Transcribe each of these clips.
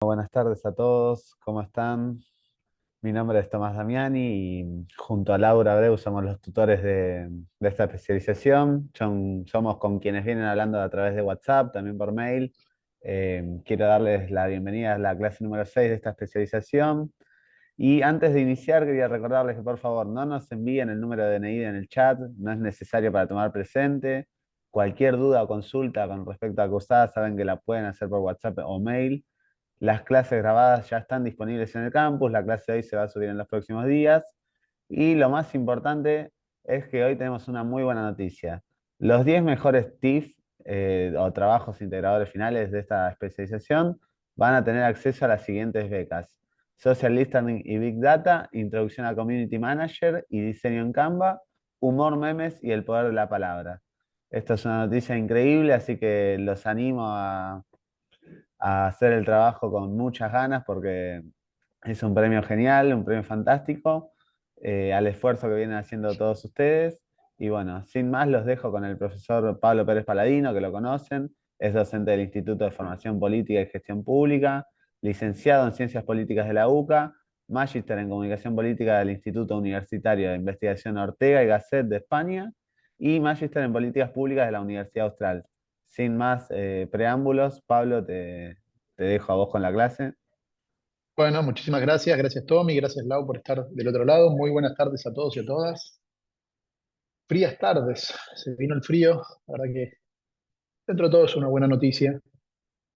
Buenas tardes a todos, ¿cómo están? Mi nombre es Tomás Damiani y junto a Laura Abreu somos los tutores de esta especialización. Somos con quienes vienen hablando a través de WhatsApp, también por mail. Quiero darles la bienvenida a la clase número 6 de esta especialización. Y antes de iniciar, quería recordarles que por favor no nos envíen el número de DNI en el chat, no es necesario para tomar presente. Cualquier duda o consulta con respecto a acusada, saben que la pueden hacer por WhatsApp o mail. Las clases grabadas ya están disponibles en el campus, la clase de hoy se va a subir en los próximos días. Y lo más importante es que hoy tenemos una muy buena noticia. Los 10 mejores TIF o trabajos integradores finales de esta especialización van a tener acceso a las siguientes becas. Social Listening y Big Data, Introducción a Community Manager y Diseño en Canva, Humor, Memes y el Poder de la Palabra. Esto es una noticia increíble, así que los animo a hacer el trabajo con muchas ganas porque es un premio genial, un premio fantástico, al esfuerzo que vienen haciendo todos ustedes. Y bueno, sin más los dejo con el profesor Pablo Pérez Paladino, que lo conocen, es docente del Instituto de Formación Política y Gestión Pública, licenciado en Ciencias Políticas de la UCA, magíster en Comunicación Política del Instituto Universitario de Investigación Ortega y Gasset de España y magíster en Políticas Públicas de la Universidad Austral. Sin más preámbulos, Pablo, te dejo a vos con la clase. Bueno, muchísimas gracias. Gracias, Tommy. Gracias, Lau, por estar del otro lado. Muy buenas tardes a todos y a todas. Frías tardes. Se vino el frío. La verdad que dentro de todo es una buena noticia.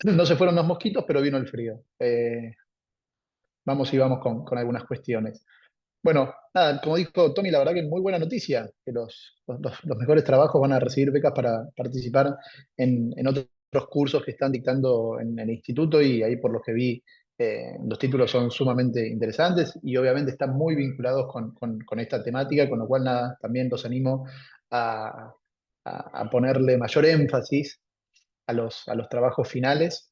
No se fueron los mosquitos, pero vino el frío. Vamos y vamos con algunas cuestiones. Bueno, nada, como dijo Tommy, la verdad que muy buena noticia, que los mejores trabajos van a recibir becas para participar en otros cursos que están dictando en el instituto y ahí por lo que vi, los títulos son sumamente interesantes y obviamente están muy vinculados con esta temática, con lo cual nada, también los animo a, a ponerle mayor énfasis a los trabajos finales.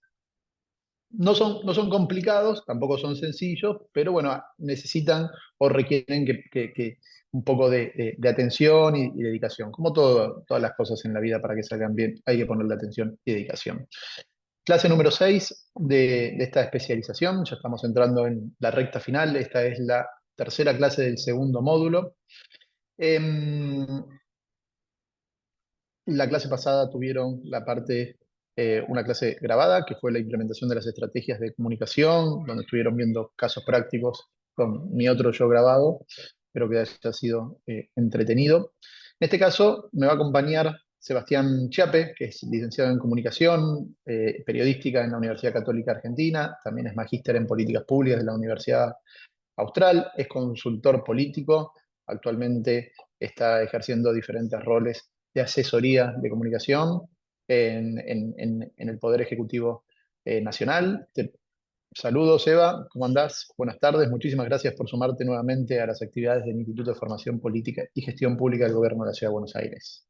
No son complicados, tampoco son sencillos, pero bueno, necesitan o requieren que un poco de atención y dedicación. Como todas las cosas en la vida, para que salgan bien, hay que ponerle atención y dedicación. Clase número 6 de esta especialización, ya estamos entrando en la recta final, esta es la tercera clase del segundo módulo. Em, la clase pasada tuvieron una clase grabada, que fue la implementación de las estrategias de comunicación, donde estuvieron viendo casos prácticos con mi otro yo grabado. Espero que haya sido entretenido. En este caso me va a acompañar Sebastián Chiape, que es licenciado en comunicación periodística en la Universidad Católica Argentina, también es magíster en políticas públicas de la Universidad Austral, es consultor político, actualmente está ejerciendo diferentes roles de asesoría de comunicación en el Poder Ejecutivo Nacional. Saludos, Eva, ¿cómo andás? Buenas tardes, muchísimas gracias por sumarte nuevamente a las actividades del Instituto de Formación Política y Gestión Pública del Gobierno de la Ciudad de Buenos Aires.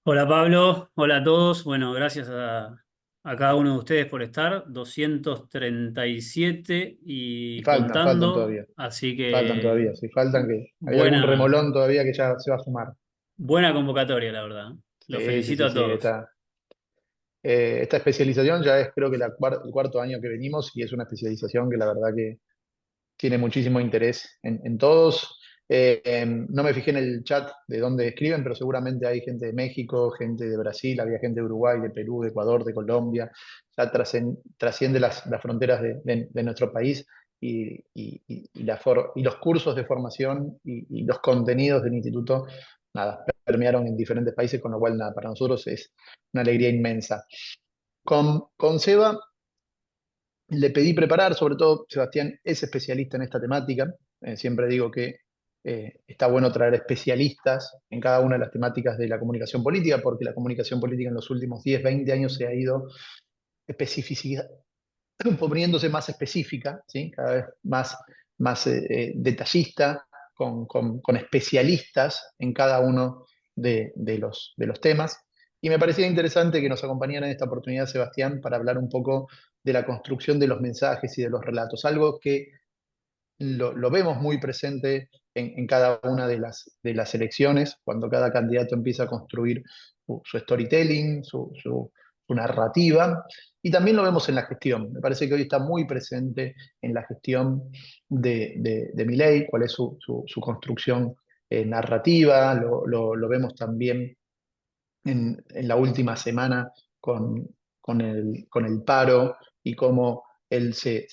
Hola Pablo, hola a todos. Bueno, gracias a cada uno de ustedes por estar. 237 Y y faltan contando, todavía, así faltan que todavía, si faltan que hay algún buena, remolón todavía que ya se va a sumar. buena convocatoria, la verdad. Los Sí, sí, felicito sí, a sí, todos. esta especialización ya es creo que el cuarto año que venimos y es una especialización que la verdad que tiene muchísimo interés en todos. No me fijé en el chat de dónde escriben, pero seguramente hay gente de México, gente de Brasil, había gente de Uruguay, de Perú, de Ecuador, de Colombia. Ya trasciende las fronteras de nuestro país y los cursos de formación y los contenidos del instituto, nada, permearon en diferentes países, con lo cual, nada, para nosotros es una alegría inmensa. Con Seba le pedí preparar, sobre todo Sebastián es especialista en esta temática. Siempre digo que está bueno traer especialistas en cada una de las temáticas de la comunicación política, porque la comunicación política en los últimos 10 20 años se ha ido especificidad, poniéndose más específica, ¿sí? Cada vez más detallista, con especialistas en cada uno de los temas. Y me parecía interesante que nos acompañara en esta oportunidad Sebastián para hablar un poco de la construcción de los mensajes y de los relatos, algo que lo vemos muy presente en cada una de las elecciones, cuando cada candidato empieza a construir su storytelling, su narrativa, y también lo vemos en la gestión. Me parece que hoy está muy presente en la gestión de Milei, cuál es su construcción narrativa, lo vemos también en la última semana con el paro y cómo él se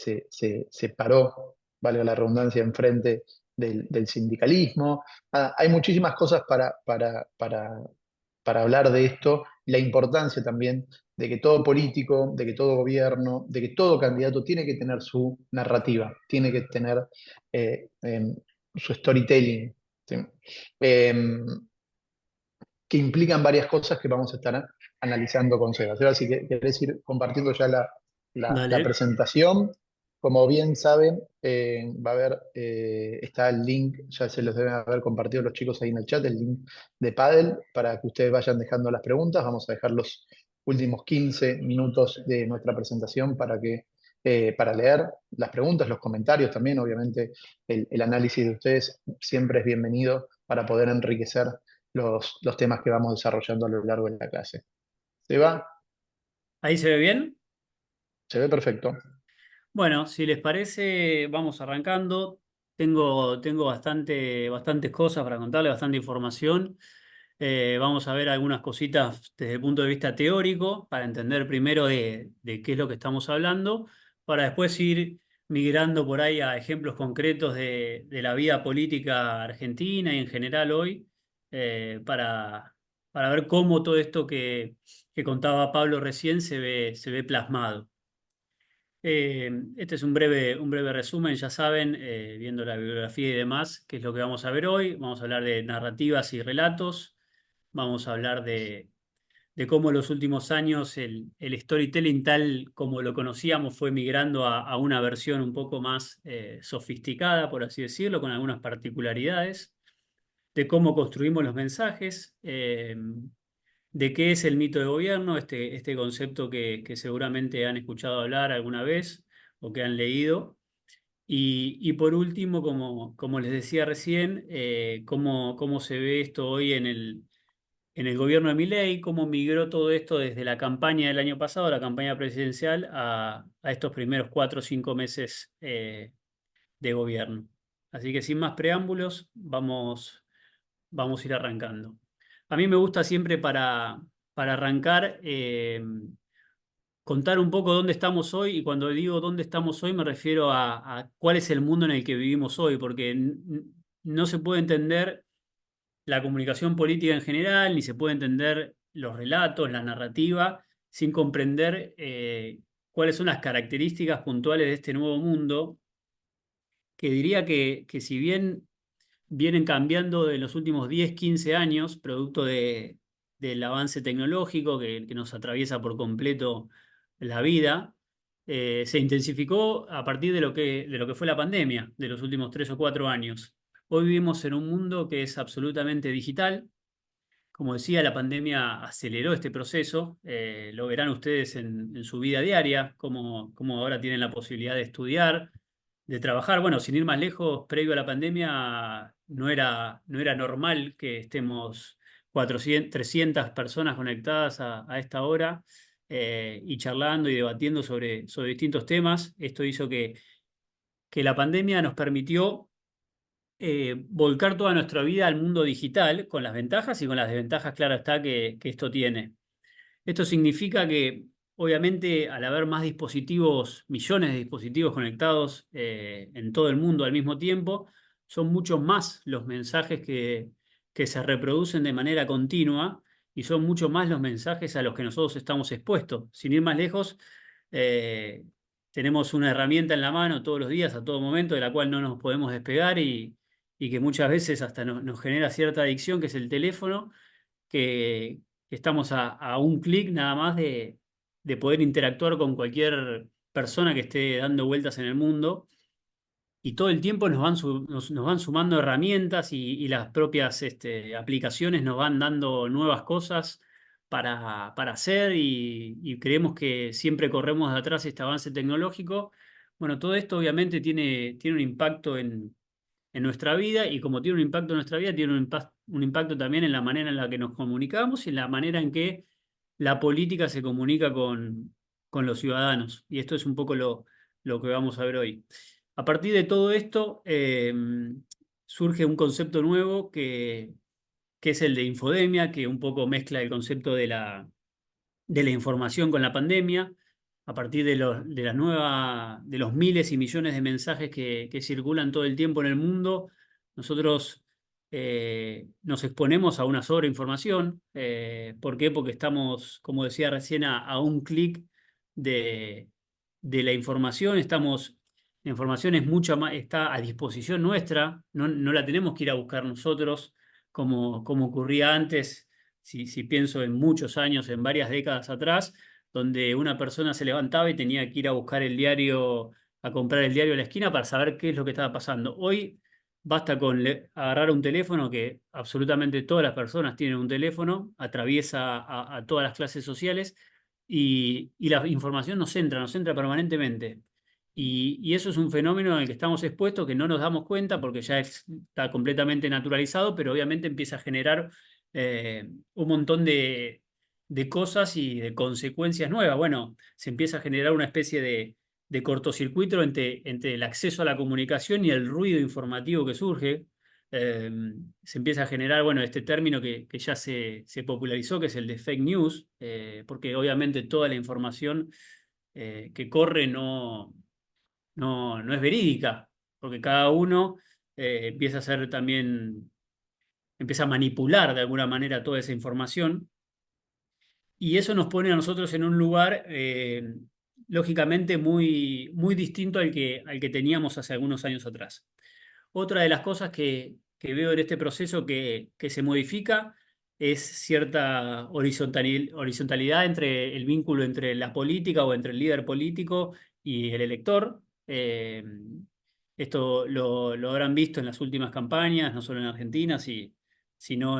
paró, valga la redundancia, enfrente del sindicalismo. Hay muchísimas cosas para hablar de esto, la importancia también de que todo político, de que todo gobierno, de que todo candidato tiene que tener su narrativa, tiene que tener su storytelling. ¿Sí? Em, que implican varias cosas que vamos a estar analizando con Seba. Seba, si querés ir compartiendo ya la Dale. presentación, como bien saben, va a haber, está el link, ya se los deben haber compartido los chicos ahí en el chat, el link de Paddle, para que ustedes vayan dejando las preguntas. Vamos a dejar los últimos 15 minutos de nuestra presentación para leer las preguntas, los comentarios también. Obviamente, el análisis de ustedes siempre es bienvenido para poder enriquecer los temas que vamos desarrollando a lo largo de la clase. ¿Se va? ¿Ahí se ve bien? Se ve perfecto. Bueno, si les parece, vamos arrancando. Tengo bastantes cosas para contarles, bastante información. Vamos a ver algunas cositas desde el punto de vista teórico para entender primero de qué es lo que estamos hablando, para después ir migrando por ahí a ejemplos concretos de la vida política argentina y en general hoy, para ver cómo todo esto que contaba Pablo recién se ve plasmado. Este es un breve resumen, ya saben, viendo la bibliografía y demás, qué es lo que vamos a ver hoy. Vamos a hablar de narrativas y relatos, vamos a hablar de cómo en los últimos años el storytelling tal como lo conocíamos fue migrando a una versión un poco más sofisticada, por así decirlo, con algunas particularidades, de cómo construimos los mensajes. De qué es el mito de gobierno, este concepto que seguramente han escuchado hablar alguna vez o que han leído. Y por último, como les decía recién, cómo se ve esto hoy en el gobierno de Milei, cómo migró todo esto desde la campaña del año pasado, la campaña presidencial, a estos primeros 4 o 5 meses de gobierno. Así que sin más preámbulos, vamos a ir arrancando. A mí me gusta siempre para arrancar contar un poco dónde estamos hoy, y cuando digo dónde estamos hoy me refiero a cuál es el mundo en el que vivimos hoy, porque no se puede entender la comunicación política en general, ni se puede entender los relatos, la narrativa, sin comprender cuáles son las características puntuales de este nuevo mundo, que diría que si bien vienen cambiando en los últimos 10 15 años, producto del avance tecnológico que nos atraviesa por completo la vida. Se intensificó a partir de lo que fue la pandemia de los últimos 3 o 4 años. Hoy vivimos en un mundo que es absolutamente digital. Como decía, la pandemia aceleró este proceso. Lo verán ustedes en su vida diaria, cómo ahora tienen la posibilidad de estudiar, de trabajar. Bueno, sin ir más lejos, previo a la pandemia no era normal que estemos 400, 300 personas conectadas a esta hora y charlando y debatiendo sobre distintos temas. Esto hizo que la pandemia nos permitió volcar toda nuestra vida al mundo digital, con las ventajas y con las desventajas, claro está, que esto tiene. Esto significa que, obviamente, al haber más dispositivos, millones de dispositivos conectados en todo el mundo al mismo tiempo, son muchos más los mensajes que se reproducen de manera continua y son mucho más los mensajes a los que nosotros estamos expuestos. Sin ir más lejos, eh, tenemos una herramienta en la mano todos los días, a todo momento, de la cual no nos podemos despegar y que muchas veces hasta nos genera cierta adicción, que es el teléfono, que estamos a un clic nada más de poder interactuar con cualquier persona que esté dando vueltas en el mundo. Y todo el tiempo nos van sumando herramientas y las propias aplicaciones nos van dando nuevas cosas para hacer y creemos que siempre corremos de atrás este avance tecnológico. Bueno, todo esto obviamente tiene un impacto en nuestra vida, y como tiene un impacto en nuestra vida, tiene un impacto también en la manera en la que nos comunicamos y en la manera en que la política se comunica con los ciudadanos. Y esto es un poco lo que vamos a ver hoy. A partir de todo esto, surge un concepto nuevo que es el de infodemia, que un poco mezcla el concepto de la información con la pandemia, a partir de los miles y millones de mensajes que circulan todo el tiempo en el mundo. Nosotros nos exponemos a una sobreinformación. ¿Por qué? Porque estamos, como decía recién, a un clic de, de la información. La información es mucha más, está a disposición nuestra, no la tenemos que ir a buscar nosotros como ocurría antes. Si pienso en muchos años, en varias décadas atrás, donde una persona se levantaba y tenía que ir a buscar el diario, a comprar el diario a la esquina para saber qué es lo que estaba pasando. Hoy basta con agarrar un teléfono, que absolutamente todas las personas tienen un teléfono, atraviesa a todas las clases sociales, y la información nos entra permanentemente. Y eso es un fenómeno en el que estamos expuestos, que no nos damos cuenta porque ya está completamente naturalizado, pero obviamente empieza a generar un montón de cosas y de consecuencias nuevas. Bueno, se empieza a generar una especie de cortocircuito entre el acceso a la comunicación y el ruido informativo que surge. Eh, Se empieza a generar, bueno, este término que ya se popularizó, que es el de fake news, porque obviamente toda la información que corre no es verídica, porque cada uno empieza a hacer también, empieza a manipular de alguna manera toda esa información, y eso nos pone a nosotros en un lugar lógicamente muy distinto al que teníamos hace algunos años atrás. Otra de las cosas que veo en este proceso que se modifica es cierta horizontalidad entre el vínculo entre la política o entre el líder político y el elector. Esto lo habrán visto en las últimas campañas, no solo en Argentina, sino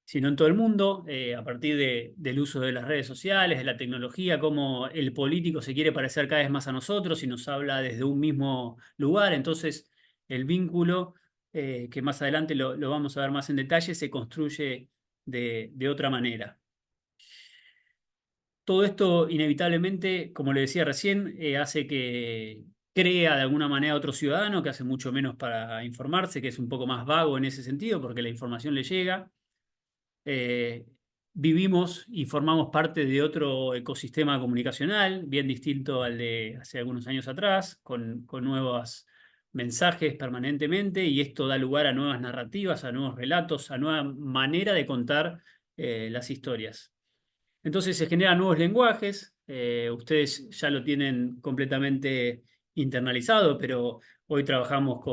sino en todo el mundo, a partir del uso de las redes sociales, de la tecnología, cómo el político se quiere parecer cada vez más a nosotros y nos habla desde un mismo lugar. Entonces, el vínculo, que más adelante lo vamos a ver más en detalle, se construye de otra manera. Todo esto inevitablemente, como le decía recién, hace que crea de alguna manera otro ciudadano que hace mucho menos para informarse, que es un poco más vago en ese sentido, porque la información le llega. eh, Vivimos y formamos parte de otro ecosistema comunicacional, bien distinto al de hace algunos años atrás, con nuevos mensajes permanentemente, y esto da lugar a nuevas narrativas, a nuevos relatos, a nueva manera de contar las historias. Entonces se generan nuevos lenguajes. Ustedes ya lo tienen completamente internalizado, pero hoy trabajamos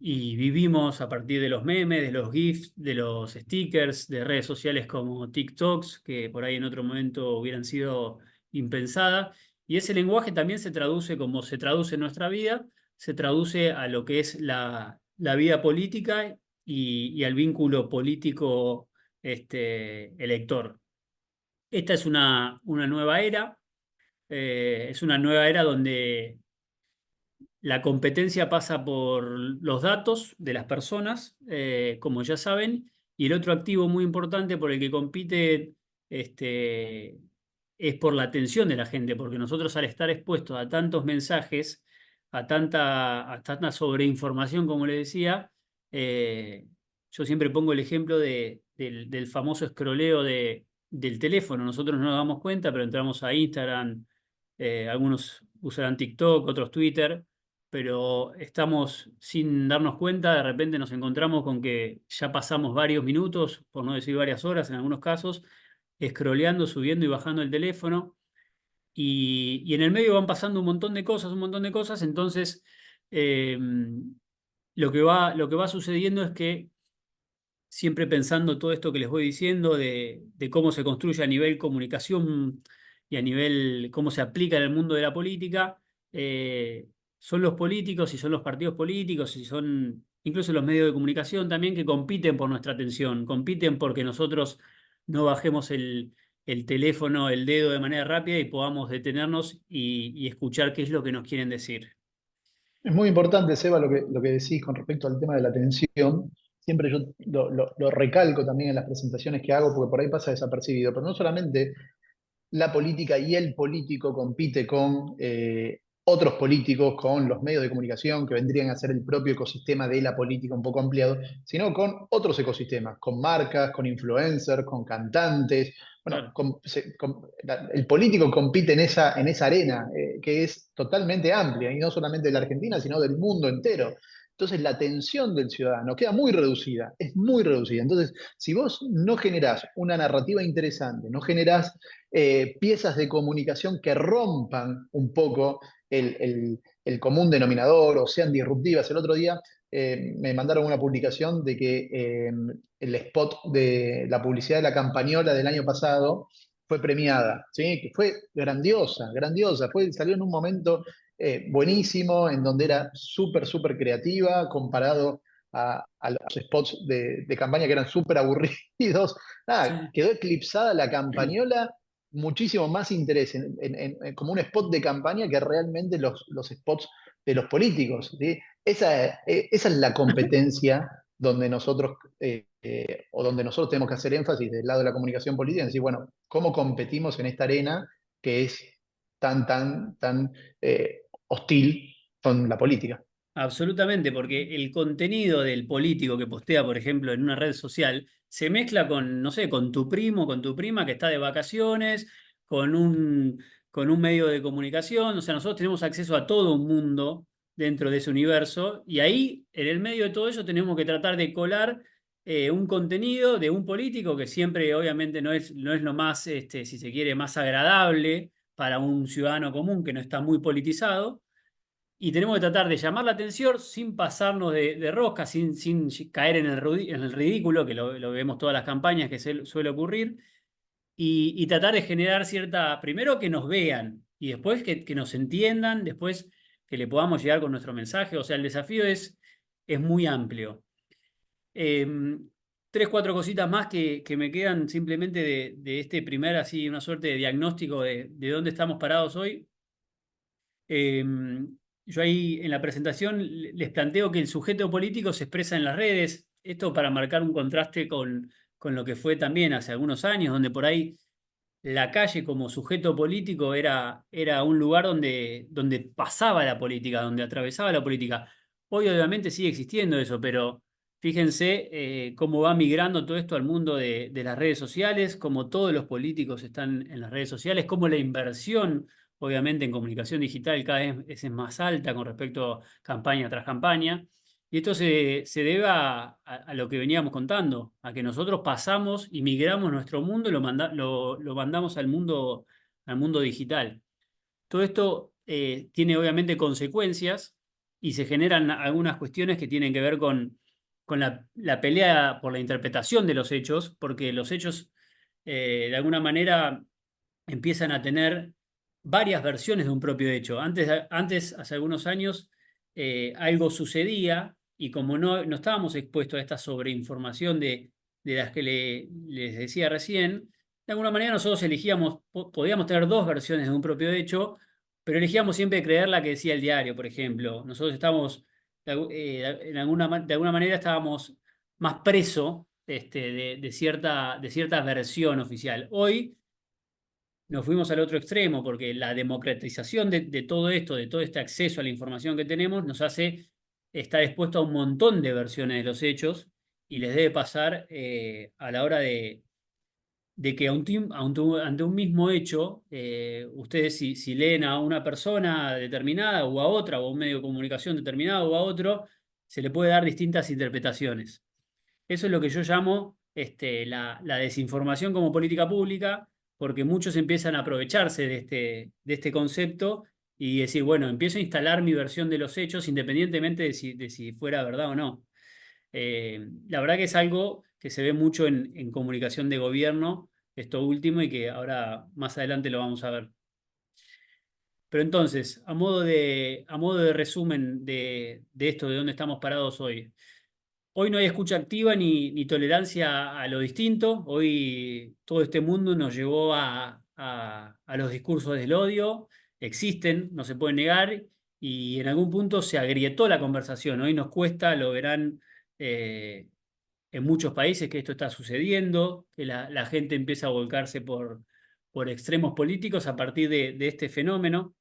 y vivimos a partir de los memes, de los GIFs, de los stickers, de redes sociales como TikToks, que por ahí en otro momento hubieran sido impensadas. Y ese lenguaje también se traduce, como se traduce en nuestra vida, se traduce a lo que es la vida política y al vínculo político elector. Esta es una nueva era, es una nueva era donde la competencia pasa por los datos de las personas, como ya saben, y el otro activo muy importante por el que compite este, es por la atención de la gente, porque nosotros, al estar expuestos a tantos mensajes, a tanta sobreinformación, como le decía, yo siempre pongo el ejemplo del famoso escroleo del teléfono. Nosotros no nos damos cuenta, pero entramos a Instagram, algunos usarán TikTok, otros Twitter, pero estamos sin darnos cuenta, de repente nos encontramos con que ya pasamos varios minutos, por no decir varias horas en algunos casos, scrolleando, subiendo y bajando el teléfono, y en el medio van pasando un montón de cosas. Entonces eh, lo que va sucediendo es que, siempre pensando todo esto que les voy diciendo de cómo se construye a nivel comunicación y a nivel cómo se aplica en el mundo de la política, son los políticos y son los partidos políticos y son incluso los medios de comunicación también, que compiten por nuestra atención, compiten porque nosotros no bajemos el teléfono, el dedo de manera rápida y podamos detenernos y escuchar qué es lo que nos quieren decir. Es muy importante, Seba, lo que decís con respecto al tema de la atención. siempre yo lo recalco también en las presentaciones que hago, porque por ahí pasa desapercibido, pero no solamente la política y el político compite con otros políticos, con los medios de comunicación, que vendrían a ser el propio ecosistema de la política un poco ampliado, sino con otros ecosistemas, con marcas, con influencers, con cantantes. Bueno, Claro. el político compite en esa arena, que es totalmente amplia, y no solamente de la Argentina, sino del mundo entero. Entonces la atención del ciudadano queda muy reducida, es muy reducida. Entonces, si vos no generás una narrativa interesante, no generás piezas de comunicación que rompan un poco el común denominador o sean disruptivas. El otro día me mandaron una publicación de que el spot de la publicidad de la campañola del año pasado fue premiada, ¿sí? Que fue grandiosa, grandiosa. Salió en un momento buenísimo, en donde era súper, súper creativa, comparado a los spots de campaña que eran súper aburridos. Nada, Sí. quedó eclipsada la campañola, muchísimo más interés como un spot de campaña que realmente los spots de los políticos, ¿sí? Esa es la competencia donde nosotros, o donde nosotros tenemos que hacer énfasis del lado de la comunicación política, y decir, bueno, ¿cómo competimos en esta arena que es tan hostil con la política? Absolutamente, porque el contenido del político que postea, por ejemplo, en una red social, se mezcla con, no sé, con tu primo, con tu prima que está de vacaciones, con con un medio de comunicación. O sea, nosotros tenemos acceso a todo un mundo dentro de ese universo y ahí, en el medio de todo eso, tenemos que tratar de colar un contenido de un político que siempre, obviamente, no es lo más, si se quiere, más agradable para un ciudadano común que no está muy politizado y tenemos que tratar de llamar la atención sin pasarnos de rosca, sin caer en en el ridículo, que lo vemos todas las campañas que suele ocurrir, y tratar de generar cierta, primero que nos vean, y después que nos entiendan, después que le podamos llegar con nuestro mensaje. O sea, el desafío es muy amplio. Eh, Tres, cuatro cositas más que me quedan simplemente de este primer, así, una suerte de diagnóstico de dónde estamos parados hoy. Eh, yo ahí en la presentación les planteo que el sujeto político se expresa en las redes, esto para marcar un contraste con lo que fue también hace algunos años, donde por ahí la calle como sujeto político era un lugar donde pasaba la política, donde atravesaba la política. Hoy obviamente sigue existiendo eso, pero fíjense cómo va migrando todo esto al mundo de las redes sociales, cómo todos los políticos están en las redes sociales, cómo la inversión obviamente en comunicación digital cada vez es más alta con respecto a campaña tras campaña. Y esto se debe a lo que veníamos contando, a que nosotros pasamos y migramos nuestro mundo y lo mandamos al mundo digital. Todo esto tiene obviamente consecuencias y se generan algunas cuestiones que tienen que ver con la pelea por la interpretación de los hechos, porque los hechos de alguna manera empiezan a tener varias versiones de un propio hecho. Antes hace algunos años, algo sucedía y como no estábamos expuestos a esta sobreinformación de las que les decía recién, de alguna manera nosotros elegíamos, podíamos tener dos versiones de un propio hecho, pero elegíamos siempre creer la que decía el diario, por ejemplo. Nosotros estamos, de alguna manera estábamos más presos de cierta versión oficial. Hoy nos fuimos al otro extremo porque la democratización de todo esto, de todo este acceso a la información que tenemos, nos hace estar expuesto a un montón de versiones de los hechos y les debe pasar a la hora de que ante un mismo hecho, ustedes si leen a una persona determinada o a otra, o a un medio de comunicación determinado o a otro, se le puede dar distintas interpretaciones. Eso es lo que yo llamo la desinformación como política pública, porque muchos empiezan a aprovecharse de este concepto y decir, bueno, empiezo a instalar mi versión de los hechos independientemente de si fuera verdad o no. La verdad que es algo que se ve mucho en comunicación de gobierno, esto último, y que ahora más adelante lo vamos a ver. Pero entonces, a modo de resumen de esto, de dónde estamos parados hoy. Hoy no hay escucha activa ni tolerancia a lo distinto. Hoy todo este mundo nos llevó a los discursos del odio. Existen, no se pueden negar, y en algún punto se agrietó la conversación. Hoy nos cuesta, lo verán, en muchos países que esto está sucediendo, que la gente empieza a volcarse por extremos políticos a partir de este fenómeno.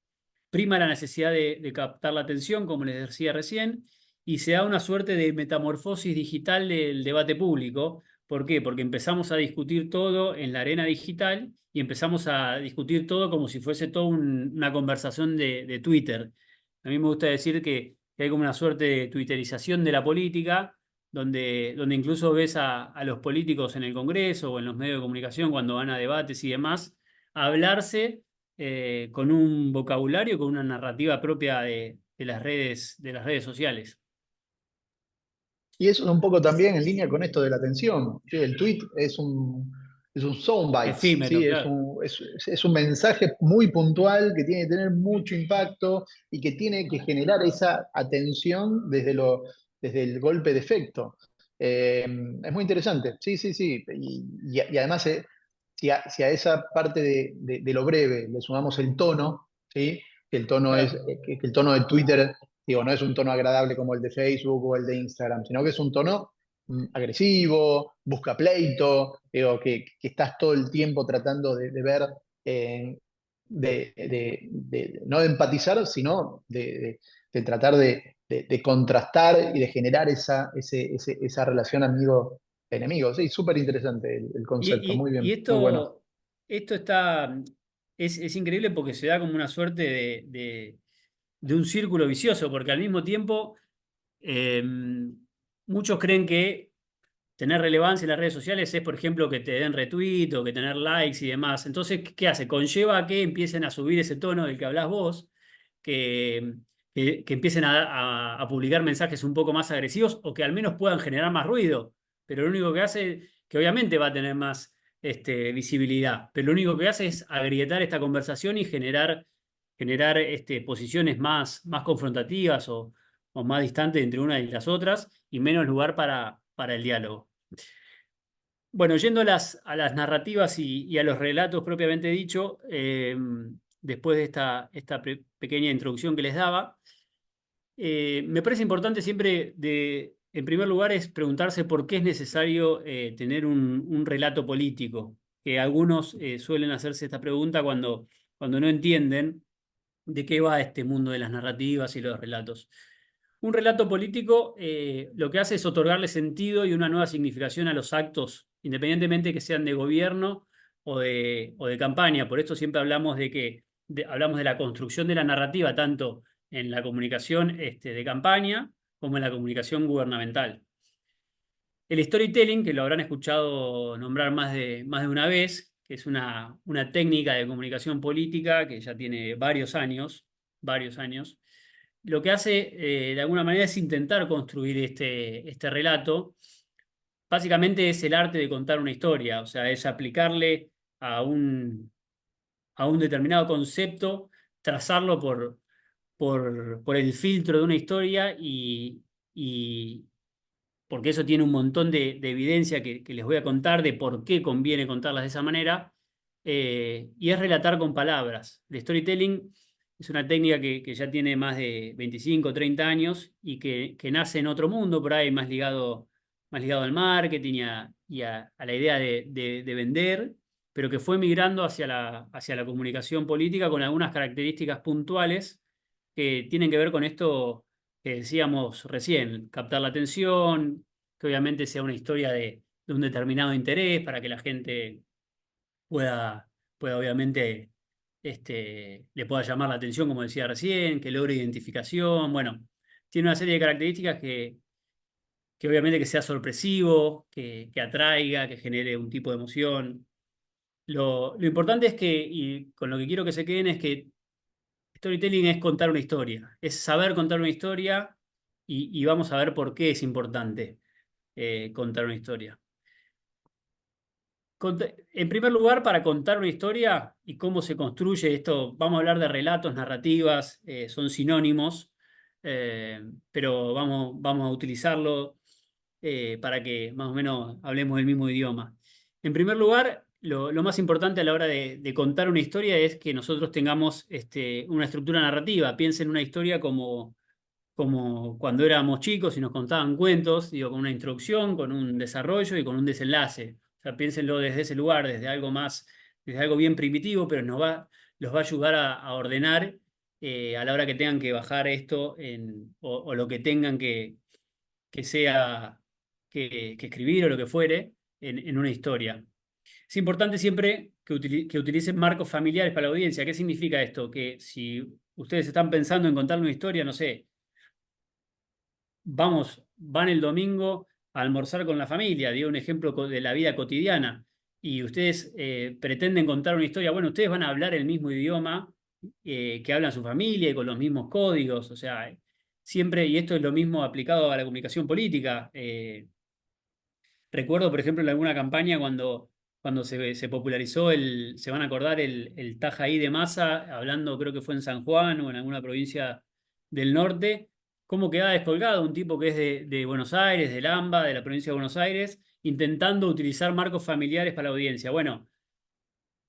Prima la necesidad de captar la atención, como les decía recién, y se da una suerte de metamorfosis digital del debate público. ¿Por qué? Porque empezamos a discutir todo en la arena digital y empezamos a discutir todo como si fuese toda una conversación de Twitter. A mí me gusta decir que hay como una suerte de twitterización de la política, donde incluso ves a los políticos en el Congreso o en los medios de comunicación cuando van a debates y demás, hablarse con un vocabulario, con una narrativa propia de las redes sociales. Y eso es un poco también en línea con esto de la atención. ¿Sí? El tweet es un soundbite, Efímero, ¿sí? claro. Es un mensaje muy puntual que tiene que tener mucho impacto y que tiene que generar esa atención desde el golpe de efecto. Es muy interesante, sí, sí, sí. Y además, si a esa parte de lo breve le sumamos el tono, ¿sí? Que el tono es, Claro. que el tono de Twitter, digo, no es un tono agradable como el de Facebook o el de Instagram, sino que es un tono agresivo, busca pleito, digo, que estás todo el tiempo tratando de ver, no de empatizar, sino de tratar de contrastar y de generar esa relación amigo-enemigo. Sí, súper interesante el concepto, muy Y bien, muy bueno. esto es increíble porque se da como una suerte de un círculo vicioso, porque al mismo tiempo eh, muchos creen que tener relevancia en las redes sociales es, por ejemplo, que te den retweet o que tener likes y demás. Entonces, ¿qué hace? Conlleva a que empiecen a subir ese tono del que hablás vos, que, que empiecen a publicar mensajes un poco más agresivos o que al menos puedan generar más ruido. Pero lo único que hace, que obviamente va a tener más visibilidad, pero lo único que hace es agrietar esta conversación y generar posiciones más confrontativas o más distantes entre una y las otras y menos lugar para el diálogo. Bueno, yendo a las narrativas y a los relatos propiamente dicho, después de esta pequeña introducción que les daba, me parece importante siempre, en primer lugar, es preguntarse por qué es necesario tener un relato político, que algunos suelen hacerse esta pregunta cuando no entienden de qué va este mundo de las narrativas y los relatos. Un relato político lo que hace es otorgarle sentido y una nueva significación a los actos, independientemente que sean de gobierno o de campaña. Por esto siempre hablamos hablamos de la construcción de la narrativa, tanto en la comunicación de campaña como en la comunicación gubernamental. El storytelling, que lo habrán escuchado nombrar más de una vez, que es una técnica de comunicación política que ya tiene varios años, lo que hace de alguna manera es intentar construir este relato. Básicamente es el arte de contar una historia, o sea, es aplicarle a a un determinado concepto, trazarlo por el filtro de una historia y porque eso tiene un montón de evidencia que les voy a contar de por qué conviene contarlas de esa manera, y es relatar con palabras. El storytelling es una técnica que ya tiene más de 25 o 30 años y que nace en otro mundo, por ahí más ligado al marketing a la idea de vender, pero que fue migrando hacia la comunicación política con algunas características puntuales que tienen que ver con esto que decíamos recién, captar la atención, que obviamente sea una historia de un determinado interés para que la gente pueda, pueda obviamente, le pueda llamar la atención, como decía recién, que logre identificación. Bueno, tiene una serie de características que obviamente que sea sorpresivo, que atraiga, que genere un tipo de emoción. Lo importante es y con lo que quiero que se queden, es que storytelling es contar una historia, es saber contar una historia y vamos a ver por qué es importante contar una historia. En primer lugar, para contar una historia y cómo se construye esto, vamos a hablar de relatos, narrativas, son sinónimos, pero vamos a utilizarlo para que más o menos hablemos el mismo idioma. En primer lugar, lo más importante a la hora de contar una historia es que nosotros tengamos una estructura narrativa. Piensen en una historia como cuando éramos chicos y nos contaban cuentos, digo, con una introducción, con un desarrollo y con un desenlace. O sea, piénsenlo desde ese lugar, desde algo más, desde algo bien primitivo, pero los va a ayudar a ordenar a la hora que tengan que bajar esto o lo que tengan que sea que escribir o lo que fuere en una historia. Es importante siempre que utilicen marcos familiares para la audiencia. ¿Qué significa esto? Que si ustedes están pensando en contar una historia, no sé, van el domingo a almorzar con la familia, digo un ejemplo de la vida cotidiana, y ustedes pretenden contar una historia, bueno, ustedes van a hablar el mismo idioma que hablan su familia y con los mismos códigos, o sea, siempre, y esto es lo mismo aplicado a la comunicación política. Recuerdo, por ejemplo, en alguna campaña cuando se popularizó se van a acordar el Tajaí de Massa, hablando, creo que fue en San Juan o en alguna provincia del norte, cómo quedaba descolgado un tipo que es de Buenos Aires, del AMBA, de la provincia de Buenos Aires, intentando utilizar marcos familiares para la audiencia. Bueno,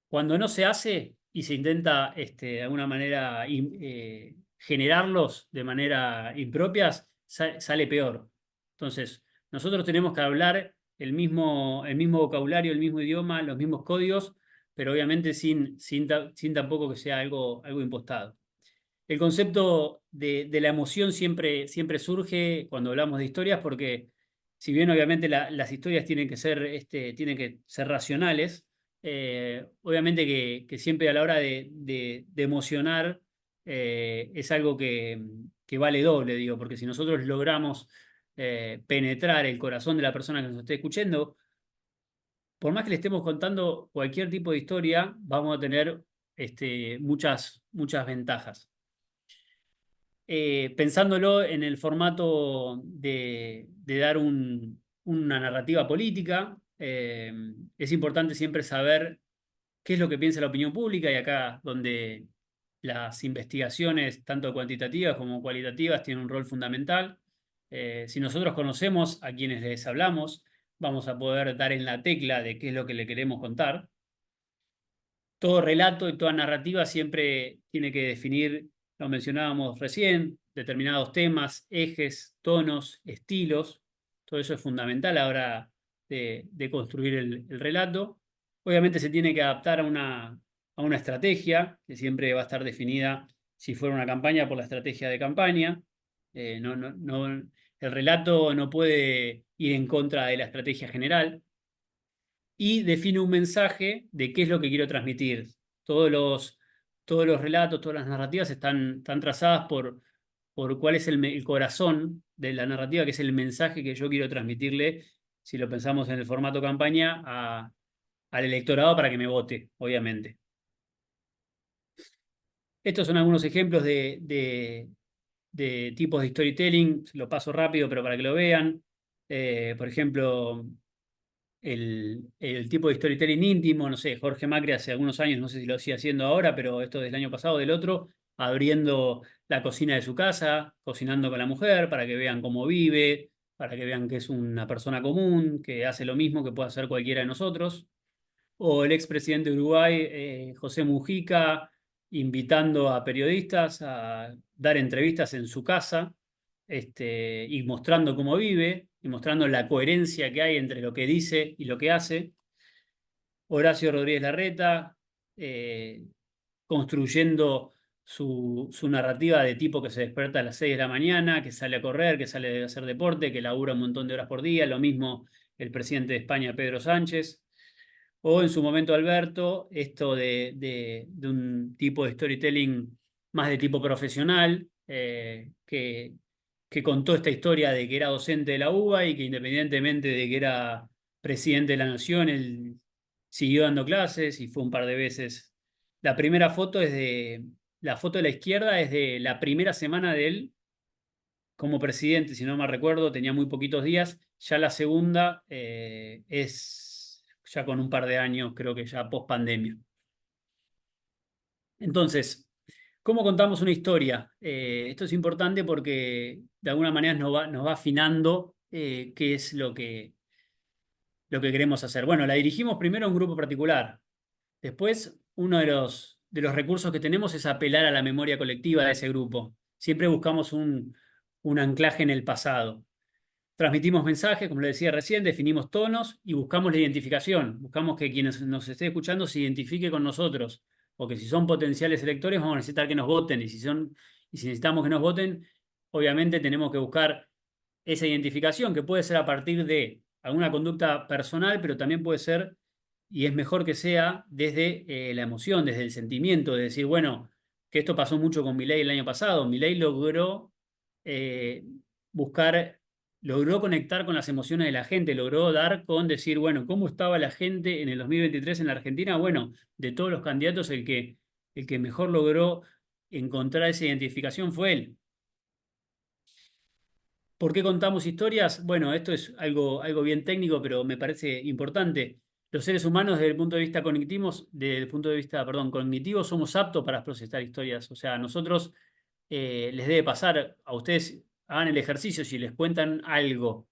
cuando no se hace y se intenta de alguna manera generarlos de manera impropias, sale peor. Entonces, nosotros tenemos que hablar el mismo vocabulario, el mismo idioma, los mismos códigos, pero obviamente sin tampoco que sea algo impostado. El concepto de la emoción siempre surge cuando hablamos de historias, porque si bien obviamente las historias tienen que ser racionales, obviamente que siempre a la hora de emocionar es algo que vale doble, digo, porque si nosotros logramos penetrar el corazón de la persona que nos esté escuchando, por más que le estemos contando cualquier tipo de historia, vamos a tener muchas ventajas. Pensándolo en el formato de dar una narrativa política, es importante siempre saber qué es lo que piensa la opinión pública y acá donde las investigaciones, tanto cuantitativas como cualitativas, tienen un rol fundamental. Si nosotros conocemos a quienes les hablamos, vamos a poder dar en la tecla de qué es lo que le queremos contar. Todo relato y toda narrativa siempre tiene que definir, lo mencionábamos recién, determinados temas, ejes, tonos, estilos. Todo eso es fundamental a la hora de construir el relato. Obviamente se tiene que adaptar a una estrategia que siempre va a estar definida, si fuera una campaña, por la estrategia de campaña. El relato no puede ir en contra de la estrategia general y define un mensaje de qué es lo que quiero transmitir. Todos los, todos los relatos, todas las narrativas están trazadas por cuál es el corazón de la narrativa, que es el mensaje que yo quiero transmitirle, si lo pensamos en el formato campaña, al electorado para que me vote, obviamente. Estos son algunos ejemplos de tipos de storytelling, lo paso rápido, pero para que lo vean. Por ejemplo, el tipo de storytelling íntimo, no sé, Jorge Macri hace algunos años, no sé si lo sigue haciendo ahora, pero esto del año pasado, del otro, abriendo la cocina de su casa, cocinando con la mujer, para que vean cómo vive, para que vean que es una persona común, que hace lo mismo que puede hacer cualquiera de nosotros. O el expresidente de Uruguay, José Mujica, invitando a periodistas a dar entrevistas en su casa, y mostrando cómo vive, y mostrando la coherencia que hay entre lo que dice y lo que hace. Horacio Rodríguez Larreta, eh, construyendo su narrativa de tipo que se despierta a las 6 de la mañana, que sale a correr, que sale a hacer deporte, que labura un montón de horas por día. Lo mismo el presidente de España, Pedro Sánchez. O en su momento Alberto, esto de un tipo de storytelling más de tipo profesional, que contó esta historia de que era docente de la UBA y que independientemente de que era presidente de la Nación, él siguió dando clases y fue un par de veces. La foto de la izquierda es de la primera semana de él como presidente, si no mal recuerdo, tenía muy poquitos días. Ya la segunda es ya con un par de años, creo que ya post pandemia. Entonces, ¿cómo contamos una historia? Esto es importante porque de alguna manera nos va afinando qué es lo que queremos hacer. Bueno, la dirigimos primero a un grupo particular. Después, uno de los recursos que tenemos es apelar a la memoria colectiva de ese grupo. Siempre buscamos un anclaje en el pasado. Transmitimos mensajes, como le decía recién, definimos tonos y buscamos la identificación. Buscamos que quienes nos esté escuchando se identifique con nosotros. Porque si son potenciales electores, vamos a necesitar que nos voten. Y si necesitamos que nos voten, obviamente tenemos que buscar esa identificación, que puede ser a partir de alguna conducta personal, pero también puede ser, y es mejor que sea, desde la emoción, desde el sentimiento, de decir, bueno, que esto pasó mucho con Milei el año pasado. Milei logró eh, buscar, logró conectar con las emociones de la gente, logró dar con decir, bueno, ¿cómo estaba la gente en el 2023 en la Argentina? Bueno, de todos los candidatos, el que mejor logró encontrar esa identificación fue él. ¿Por qué contamos historias? Bueno, esto es algo bien técnico, pero me parece importante. Los seres humanos, desde el punto de vista, perdón, cognitivo, somos aptos para procesar historias. O sea, a nosotros les debe pasar, a ustedes hagan el ejercicio, si les cuentan algo,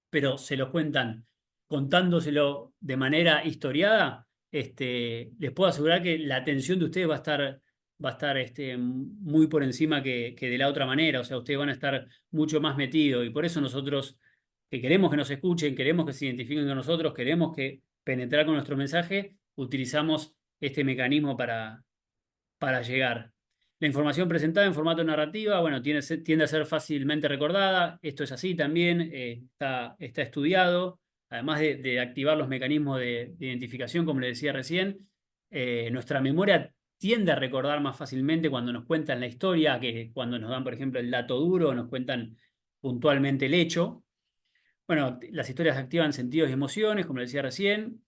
pero se lo cuentan contándoselo de manera historiada, les puedo asegurar que la atención de ustedes va a estar muy por encima que de la otra manera. O sea, ustedes van a estar mucho más metidos. Y por eso nosotros, que queremos que nos escuchen, queremos que se identifiquen con nosotros, queremos que penetrar con nuestro mensaje, utilizamos este mecanismo para llegar. La información presentada en formato narrativa, bueno, tiende a ser fácilmente recordada. Esto es así también, está estudiado. Además de activar los mecanismos de identificación, como le decía recién, nuestra memoria tiende a recordar más fácilmente cuando nos cuentan la historia que cuando nos dan, por ejemplo, el dato duro o nos cuentan puntualmente el hecho. Bueno, las historias activan sentidos y emociones, como le decía recién.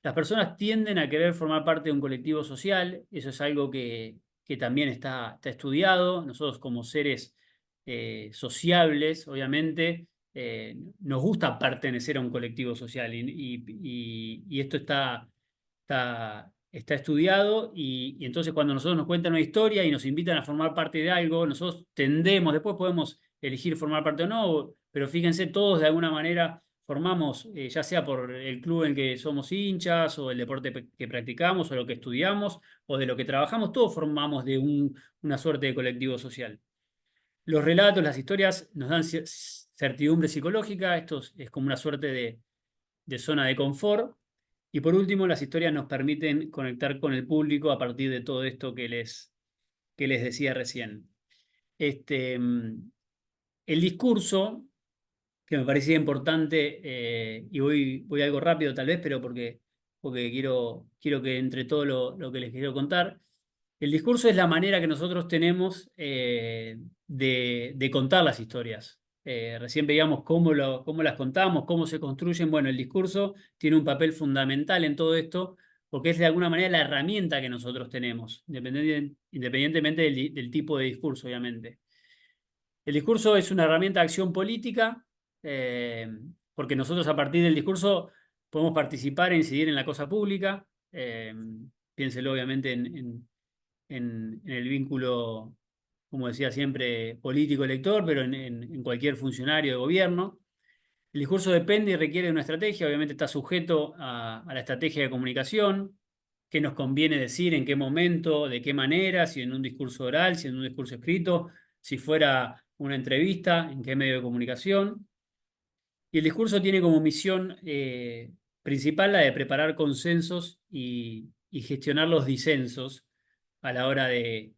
Las personas tienden a querer formar parte de un colectivo social. Eso es algo que también está estudiado. Nosotros como seres sociables, obviamente, nos gusta pertenecer a un colectivo social y esto está estudiado y entonces cuando nosotros nos cuentan una historia y nos invitan a formar parte de algo, nosotros tendemos, después podemos elegir formar parte o no, pero fíjense, todos de alguna manera formamos, ya sea por el club en que somos hinchas o el deporte que practicamos o lo que estudiamos o de lo que trabajamos, todos formamos de una suerte de colectivo social. Los relatos, las historias nos dan certidumbre psicológica, esto es como una suerte de zona de confort. Y por último, las historias nos permiten conectar con el público a partir de todo esto que les decía recién. El discurso, que me parecía importante, y voy algo rápido tal vez, pero porque quiero que entre todo lo que les quiero contar, el discurso es la manera que nosotros tenemos de contar las historias. Recién veíamos cómo las contamos, cómo se construyen. Bueno, el discurso tiene un papel fundamental en todo esto, porque es de alguna manera la herramienta que nosotros tenemos, independientemente del tipo de discurso, obviamente. El discurso es una herramienta de acción política, eh, porque nosotros a partir del discurso podemos participar e incidir en la cosa pública. Piénselo obviamente en el vínculo, como decía siempre, político-elector, pero en cualquier funcionario de gobierno. El discurso depende y requiere de una estrategia, obviamente está sujeto a la estrategia de comunicación, qué nos conviene decir, en qué momento, de qué manera, si en un discurso oral, si en un discurso escrito, si fuera una entrevista, en qué medio de comunicación. Y el discurso tiene como misión principal la de preparar consensos y gestionar los disensos a la hora de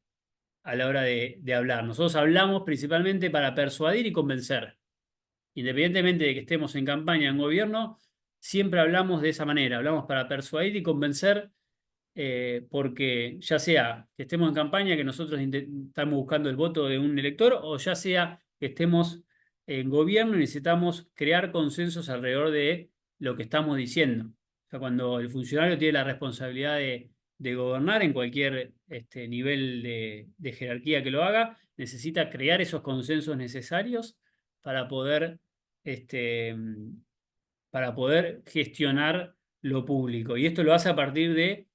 hablar. Nosotros hablamos principalmente para persuadir y convencer. Independientemente de que estemos en campaña, en gobierno, siempre hablamos de esa manera. Hablamos para persuadir y convencer, porque ya sea que estemos en campaña, que nosotros estamos buscando el voto de un elector, o ya sea que estemos en gobierno y necesitamos crear consensos alrededor de lo que estamos diciendo. O sea, cuando el funcionario tiene la responsabilidad de gobernar en cualquier nivel de jerarquía que lo haga, necesita crear esos consensos necesarios para poder, este, para poder gestionar lo público. Y esto lo hace a partir de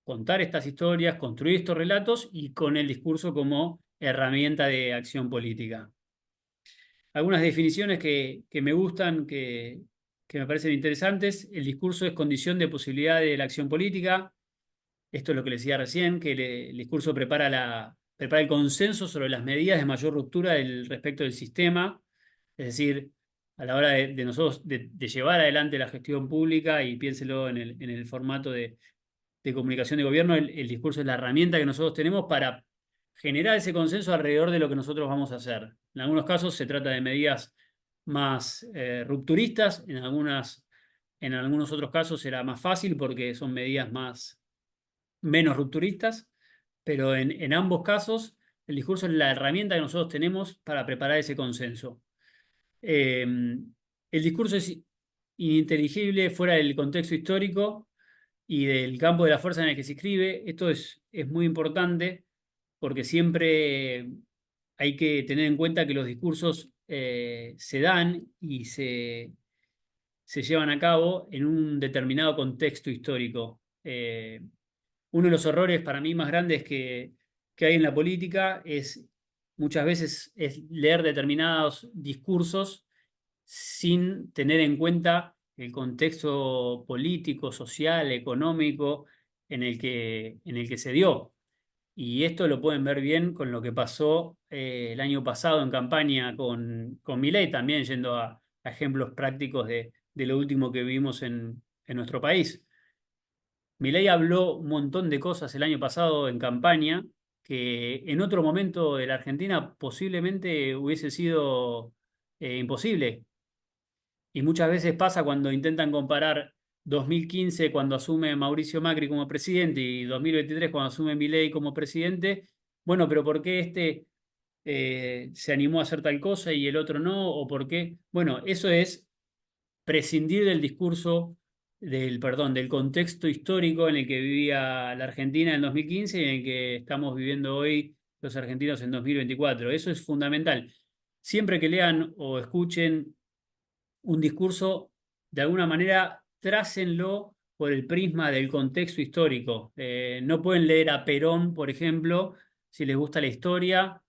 contar estas historias, construir estos relatos y con el discurso como herramienta de acción política. Algunas definiciones que me gustan, que me parecen interesantes. El discurso es condición de posibilidad de la acción política. Esto es lo que les decía recién, que el discurso prepara el consenso sobre las medidas de mayor ruptura respecto del sistema, es decir, a la hora de nosotros de llevar adelante la gestión pública, y piénselo en el formato de comunicación de gobierno, el discurso es la herramienta que nosotros tenemos para generar ese consenso alrededor de lo que nosotros vamos a hacer. En algunos casos se trata de medidas más rupturistas, en algunos otros casos será más fácil porque son medidas menos rupturistas, pero en ambos casos el discurso es la herramienta que nosotros tenemos para preparar ese consenso. Eh, el discurso es ininteligible fuera del contexto histórico y del campo de la fuerza en el que se escribe. Esto es muy importante porque siempre hay que tener en cuenta que los discursos se dan y se llevan a cabo en un determinado contexto histórico. Uno de los errores para mí más grandes que hay en la política es muchas veces es leer determinados discursos sin tener en cuenta el contexto político, social, económico en el que se dio. Y esto lo pueden ver bien con lo que pasó el año pasado en campaña con Milei, también yendo a ejemplos prácticos de lo último que vivimos en nuestro país. Milei habló un montón de cosas el año pasado en campaña que en otro momento de la Argentina posiblemente hubiese sido imposible. Y muchas veces pasa cuando intentan comparar 2015 cuando asume Mauricio Macri como presidente y 2023 cuando asume Milei como presidente. Bueno, pero ¿por qué este se animó a hacer tal cosa y el otro no? ¿O por qué? Bueno, eso es prescindir del discurso, del contexto histórico en el que vivía la Argentina en 2015 y en el que estamos viviendo hoy los argentinos en 2024. Eso es fundamental. Siempre que lean o escuchen un discurso, de alguna manera, trácenlo por el prisma del contexto histórico. No pueden leer a Perón, por ejemplo, si les gusta la historia,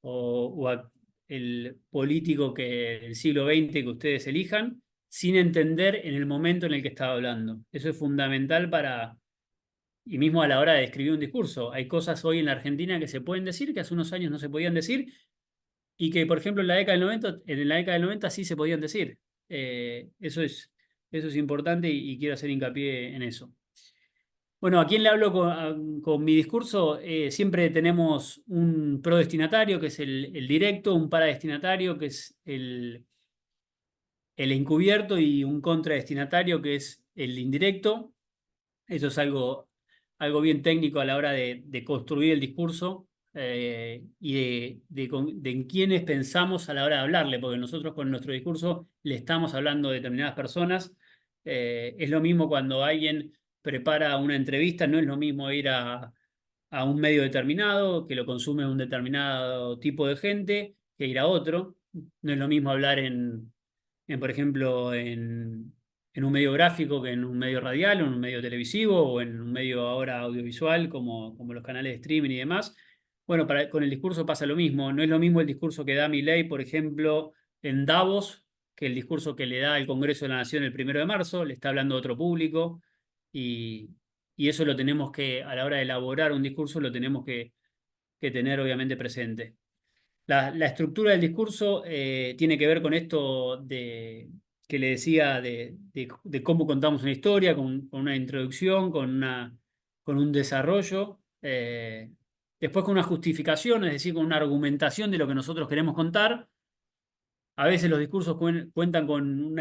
o a el político del siglo XX que ustedes elijan, sin entender en el momento en el que estaba hablando. Eso es fundamental y mismo a la hora de escribir un discurso. Hay cosas hoy en la Argentina que se pueden decir, que hace unos años no se podían decir, y que, por ejemplo, en la década del 90 sí se podían decir. Eso es importante y quiero hacer hincapié en eso. Bueno, ¿a quién le hablo con mi discurso? Siempre tenemos un prodestinatario, que es el directo, un paradestinatario, que es el encubierto, y un contradestinatario, que es el indirecto. Eso es algo bien técnico a la hora de construir el discurso y de en quiénes pensamos a la hora de hablarle, porque nosotros con nuestro discurso le estamos hablando a determinadas personas. Es lo mismo cuando alguien prepara una entrevista, no es lo mismo ir a un medio determinado, que lo consume un determinado tipo de gente, que ir a otro. No es lo mismo hablar por ejemplo, en un medio gráfico que en un medio radial, o en un medio televisivo, o en un medio ahora audiovisual como los canales de streaming y demás. Bueno, con el discurso pasa lo mismo. No es lo mismo el discurso que da Milei, por ejemplo, en Davos, que el discurso que le da el Congreso de la Nación el 1 de marzo. Le está hablando a otro público y, y eso lo tenemos que, a la hora de elaborar un discurso, lo tenemos que tener obviamente presente. La estructura del discurso tiene que ver con esto que le decía de cómo contamos una historia, con una introducción, con un desarrollo, después con una justificación, es decir, con una argumentación de lo que nosotros queremos contar. A veces los discursos cuentan con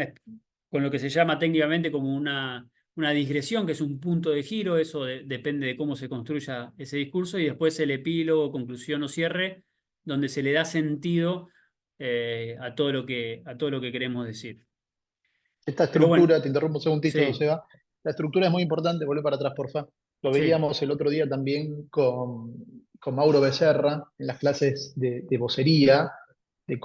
lo que se llama técnicamente como una digresión, que es un punto de giro. Eso depende de cómo se construya ese discurso, y después el epílogo, conclusión o cierre, donde se le da sentido a todo lo que queremos decir. Esta Pero bueno, estructura, te interrumpo un segundito, sí, Seba. La estructura es muy importante, volvé para atrás, porfa. Lo sí, veíamos el otro día también con Mauro Becerra en las clases de vocería, de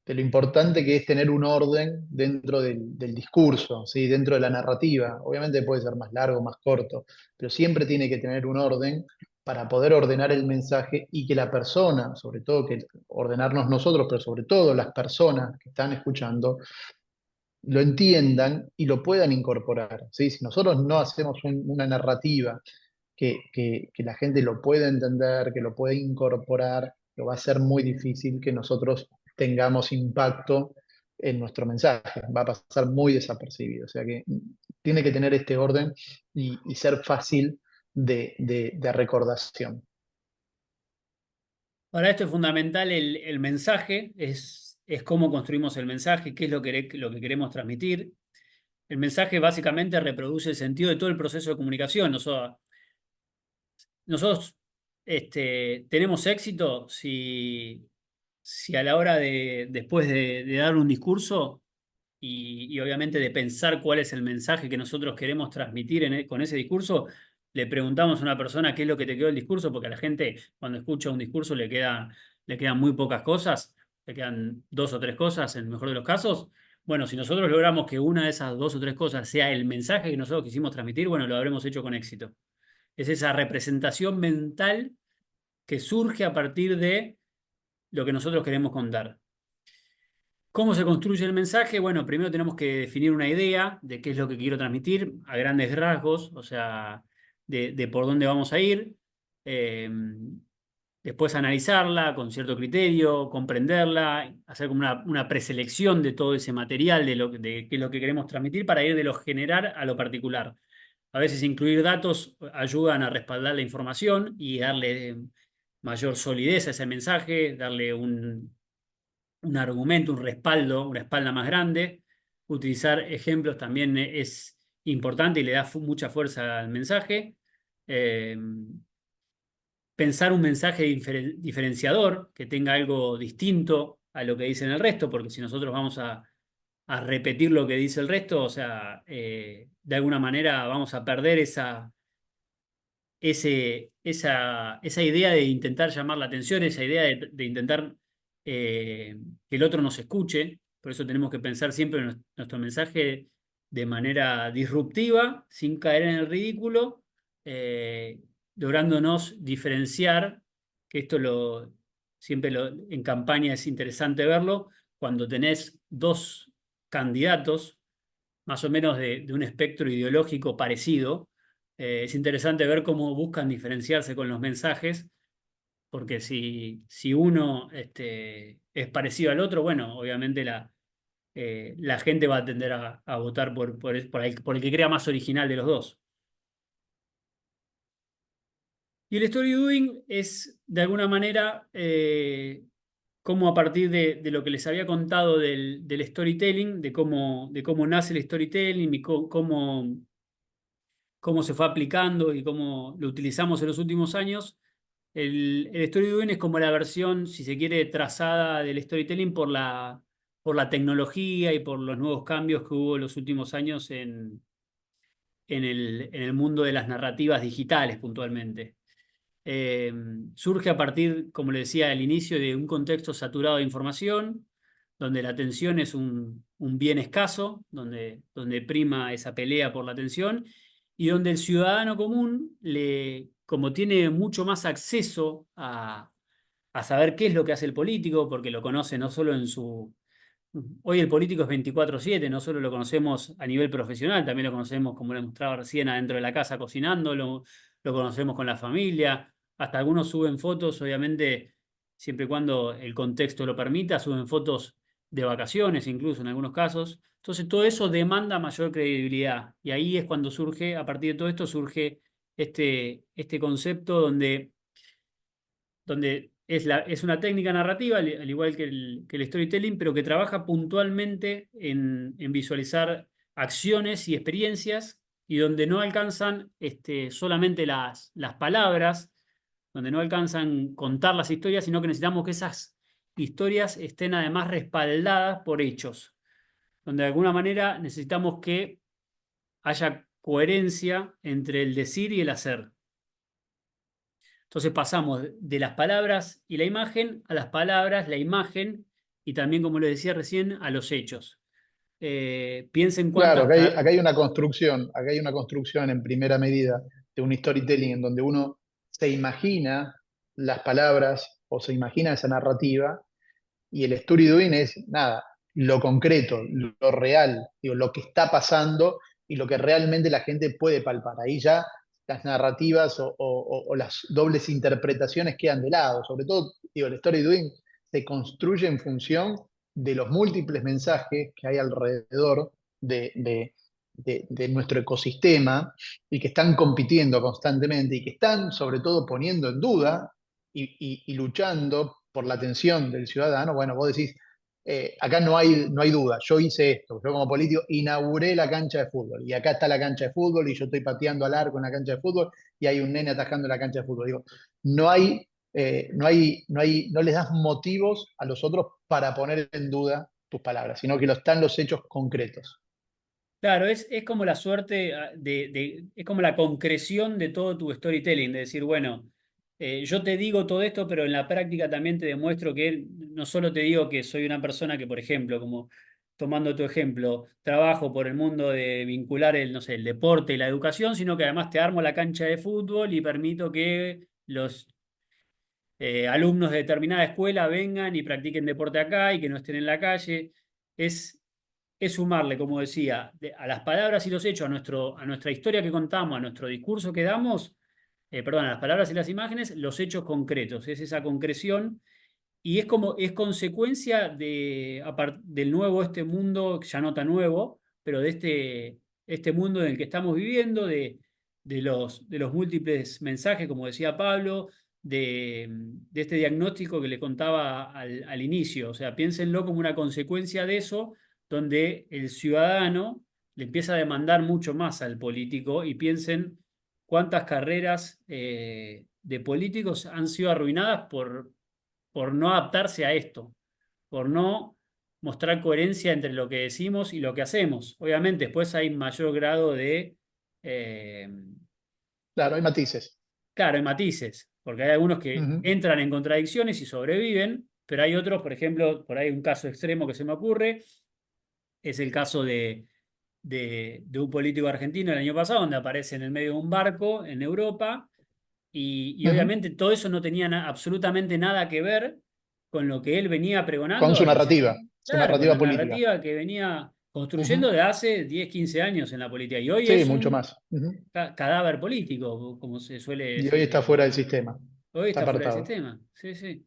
lo importante que es tener un orden dentro del discurso, ¿sí? Dentro de la narrativa. Obviamente puede ser más largo, más corto, pero siempre tiene que tener un orden para poder ordenar el mensaje y que la persona, sobre todo que ordenarnos nosotros, pero sobre todo las personas que están escuchando, lo entiendan y lo puedan incorporar, ¿sí? Si nosotros no hacemos una narrativa que la gente lo puede entender, que lo puede incorporar, lo va a ser muy difícil que nosotros tengamos impacto en nuestro mensaje, va a pasar muy desapercibido. O sea que tiene que tener este orden y ser fácil de recordación. Para esto es fundamental el mensaje, es cómo construimos el mensaje, qué es lo que queremos transmitir. El mensaje básicamente reproduce el sentido de todo el proceso de comunicación. Nosotros tenemos éxito si a la hora después de dar un discurso y obviamente de pensar cuál es el mensaje que nosotros queremos transmitir con ese discurso, le preguntamos a una persona qué es lo que te quedó del discurso, porque a la gente cuando escucha un discurso le quedan muy pocas cosas, le quedan dos o tres cosas en el mejor de los casos. Bueno, si nosotros logramos que una de esas dos o tres cosas sea el mensaje que nosotros quisimos transmitir, bueno, lo habremos hecho con éxito. Es esa representación mental que surge a partir de lo que nosotros queremos contar. ¿Cómo se construye el mensaje? Bueno, primero tenemos que definir una idea de qué es lo que quiero transmitir a grandes rasgos, o sea, de por dónde vamos a ir. Eh, Después analizarla con cierto criterio, comprenderla, hacer como una preselección de todo ese material de qué es lo que queremos transmitir para ir de lo general a lo particular. A veces incluir datos ayudan a respaldar la información y darle mayor solidez a ese mensaje, darle un argumento, un respaldo, una espalda más grande. Utilizar ejemplos también es importante y le da mucha fuerza al mensaje. Eh, Pensar un mensaje diferenciador, que tenga algo distinto a lo que dicen el resto, porque si nosotros vamos a repetir lo que dice el resto, o sea, de alguna manera vamos a perder esa idea de intentar llamar la atención, esa idea de intentar que el otro nos escuche. Por eso tenemos que pensar siempre en nuestro mensaje de manera disruptiva, sin caer en el ridículo, eh, lográndonos diferenciar, que en campaña es interesante verlo, cuando tenés dos candidatos más o menos de un espectro ideológico parecido. Es interesante ver cómo buscan diferenciarse con los mensajes, porque si uno es parecido al otro, bueno, obviamente la gente va a tender a votar por el que crea más original de los dos. Y el story doing es, de alguna manera, cómo a partir de lo que les había contado del storytelling, de cómo nace el storytelling y cómo se fue aplicando y cómo lo utilizamos en los últimos años. El storytelling es como la versión, si se quiere, trazada del storytelling por la tecnología y por los nuevos cambios que hubo en los últimos años en el mundo de las narrativas digitales puntualmente. Eh, Surge a partir, como le decía al inicio, de un contexto saturado de información, donde la atención es un bien escaso, donde prima esa pelea por la atención, y donde el ciudadano común, como tiene mucho más acceso a saber qué es lo que hace el político, porque lo conoce no solo en su... Hoy el político es 24/7, no solo lo conocemos a nivel profesional, también lo conocemos, como le mostraba recién, adentro de la casa cocinando, lo conocemos con la familia, hasta algunos suben fotos, obviamente, siempre y cuando el contexto lo permita, suben fotos de vacaciones, incluso en algunos casos. Entonces, todo eso demanda mayor credibilidad. Y ahí es cuando surge, a partir de todo esto, surge este concepto donde es una técnica narrativa, al igual que el storytelling, pero que trabaja puntualmente en visualizar acciones y experiencias y donde no alcanzan solamente las palabras, donde no alcanzan contar las historias, sino que necesitamos que esas historias estén además respaldadas por hechos, donde de alguna manera necesitamos que haya coherencia entre el decir y el hacer. Entonces pasamos de las palabras y la imagen a las palabras, la imagen y también, como les decía recién, a los hechos. Piensen Claro, cuántas... acá hay una construcción en primera medida de un storytelling en donde uno se imagina las palabras o se imagina esa narrativa y el story doing es nada, lo concreto, lo real, digo, lo que está pasando y lo que realmente la gente puede palpar. Ahí ya las narrativas o las dobles interpretaciones quedan de lado. Sobre todo, digo, el story se construye en función de los múltiples mensajes que hay alrededor de nuestro ecosistema y que están compitiendo constantemente y que están sobre todo poniendo en duda y luchando por la atención del ciudadano. Bueno, vos decís, acá no hay duda, yo hice esto, yo como político inauguré la cancha de fútbol y acá está la cancha de fútbol y yo estoy pateando al arco en la cancha de fútbol y hay un nene atajando en la cancha de fútbol. Digo, no hay, no les das motivos a los otros para poner en duda tus palabras, sino que están los hechos concretos. Claro, es como la suerte es como la concreción de todo tu storytelling, de decir, bueno, yo te digo todo esto, pero en la práctica también te demuestro que no solo te digo que soy una persona que, por ejemplo, como tomando tu ejemplo, trabajo por el mundo de vincular el, no sé, el deporte y la educación, sino que además te armo la cancha de fútbol y permito que los alumnos de determinada escuela vengan y practiquen deporte acá y que no estén en la calle. Es, es sumarle, como decía, a las palabras y los hechos, a nuestra historia que contamos, a nuestro discurso que damos, perdón, a las palabras y las imágenes, los hechos concretos. Es esa concreción y es como, es consecuencia del nuevo este mundo, ya no tan nuevo, pero de este mundo en el que estamos viviendo, de los múltiples mensajes, como decía Pablo, de este diagnóstico que le contaba al inicio. O sea, piénsenlo como una consecuencia de eso, donde el ciudadano le empieza a demandar mucho más al político y piensen cuántas carreras de políticos han sido arruinadas por no adaptarse a esto, por no mostrar coherencia entre lo que decimos y lo que hacemos. Obviamente, después hay mayor grado eh, Claro, hay matices. claro, hay matices, porque hay algunos que Ujú, entran en contradicciones y sobreviven, pero hay otros, por ejemplo, por ahí un caso extremo que se me ocurre, es el caso de un político argentino el año pasado, donde aparece en el medio de un barco en Europa. Y ujú. obviamente todo eso no tenía absolutamente nada que ver con lo que él venía Con pregonando, su claro, con narrativa la política. narrativa que venía construyendo Ujú. de hace 10 15 años en la política. Y hoy Sí, es mucho un más. Ujú. cadáver político, como se suele Y hoy decir. está fuera del sistema, Hoy está está fuera del apartado. sistema. Sí, sí.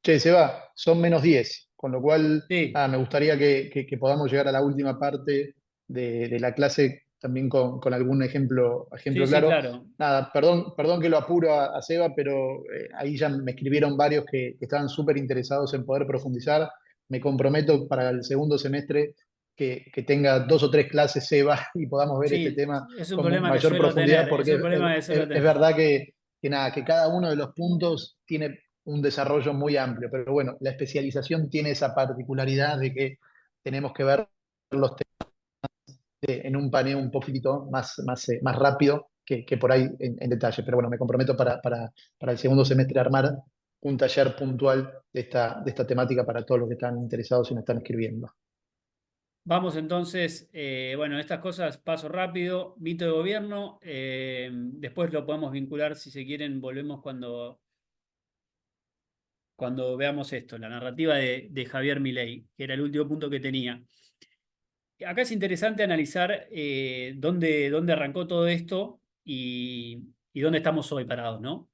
Che, Seba, son -10, con lo cual Sí, me gustaría que podamos llegar a la última parte de la clase también con algún sí, ejemplo sí, claro. claro. Nada, perdón que lo apuro a Seba, pero ahí ya me escribieron varios que estaban súper interesados en poder profundizar. Me comprometo para el segundo semestre que tenga 2 o 3 clases Seba y podamos ver este Sí, tema es un con problema que mayor suelo profundidad, tener. Es porque un problema que suelo es tener. verdad nada, que cada uno de los puntos tiene un desarrollo muy amplio, pero bueno, la especialización tiene esa particularidad de que tenemos que ver los temas en un paneo un poquitito más rápido que por ahí en detalle. Pero bueno, me comprometo para el segundo semestre a armar un taller puntual de esta temática para todos los que están interesados y nos están escribiendo. Vamos entonces, bueno, estas cosas paso rápido, mito de gobierno, después lo podemos vincular si se quieren, volvemos cuando veamos esto, la narrativa de Javier Milei, que era el último punto que tenía. Acá es interesante analizar dónde arrancó todo esto y dónde estamos hoy parados, ¿no?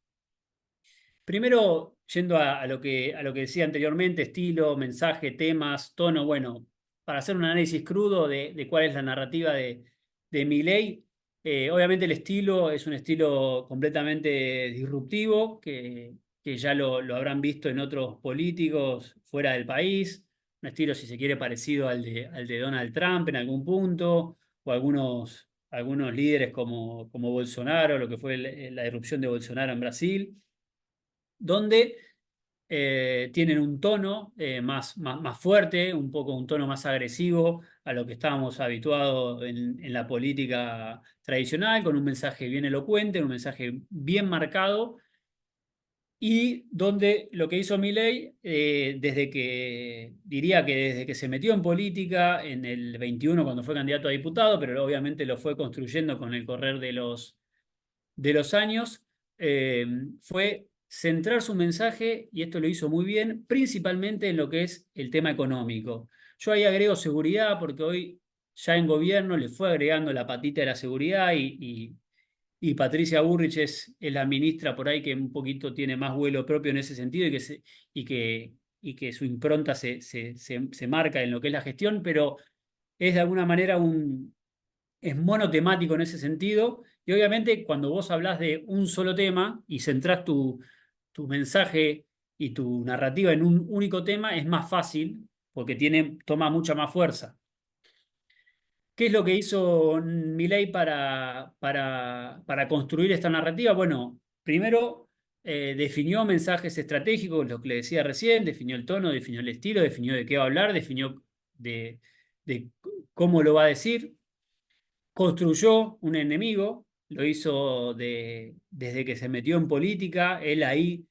Primero, yendo a lo que decía anteriormente, estilo, mensaje, temas, tono, bueno, para hacer un análisis crudo de cuál es la narrativa de Milei, obviamente el estilo es un estilo completamente disruptivo, que ya lo habrán visto en otros políticos fuera del país, un estilo, si se quiere, parecido al de Donald Trump en algún punto, o algunos líderes como Bolsonaro, lo que fue la irrupción de Bolsonaro en Brasil donde tienen un tono más fuerte, un poco un tono más agresivo a lo que estábamos habituados en la política tradicional, con un mensaje bien elocuente, un mensaje bien marcado, y donde lo que hizo Milei, diría que desde que se metió en política en el 21 cuando fue candidato a diputado, pero obviamente lo fue construyendo con el correr de los años, eh, fue centrar su mensaje, y esto lo hizo muy bien, principalmente en lo que es el tema económico. Yo ahí agrego seguridad porque hoy ya en gobierno le fue agregando la patita de la seguridad y Patricia Bullrich es la ministra por ahí que un poquito tiene más vuelo propio en ese sentido y que su impronta se marca en lo que es la gestión, pero es de alguna manera es monotemático en ese sentido. Y obviamente cuando vos hablás de un solo tema y centrás tu mensaje y tu narrativa en un único tema, es más fácil porque toma mucha más fuerza. ¿Qué es lo que hizo Milei para construir esta narrativa? Bueno, primero definió mensajes estratégicos, lo que le decía recién, definió el tono, definió el estilo, definió de qué va a hablar, definió de, de cómo lo va a decir, construyó un enemigo, lo hizo desde que se metió en política, él ahí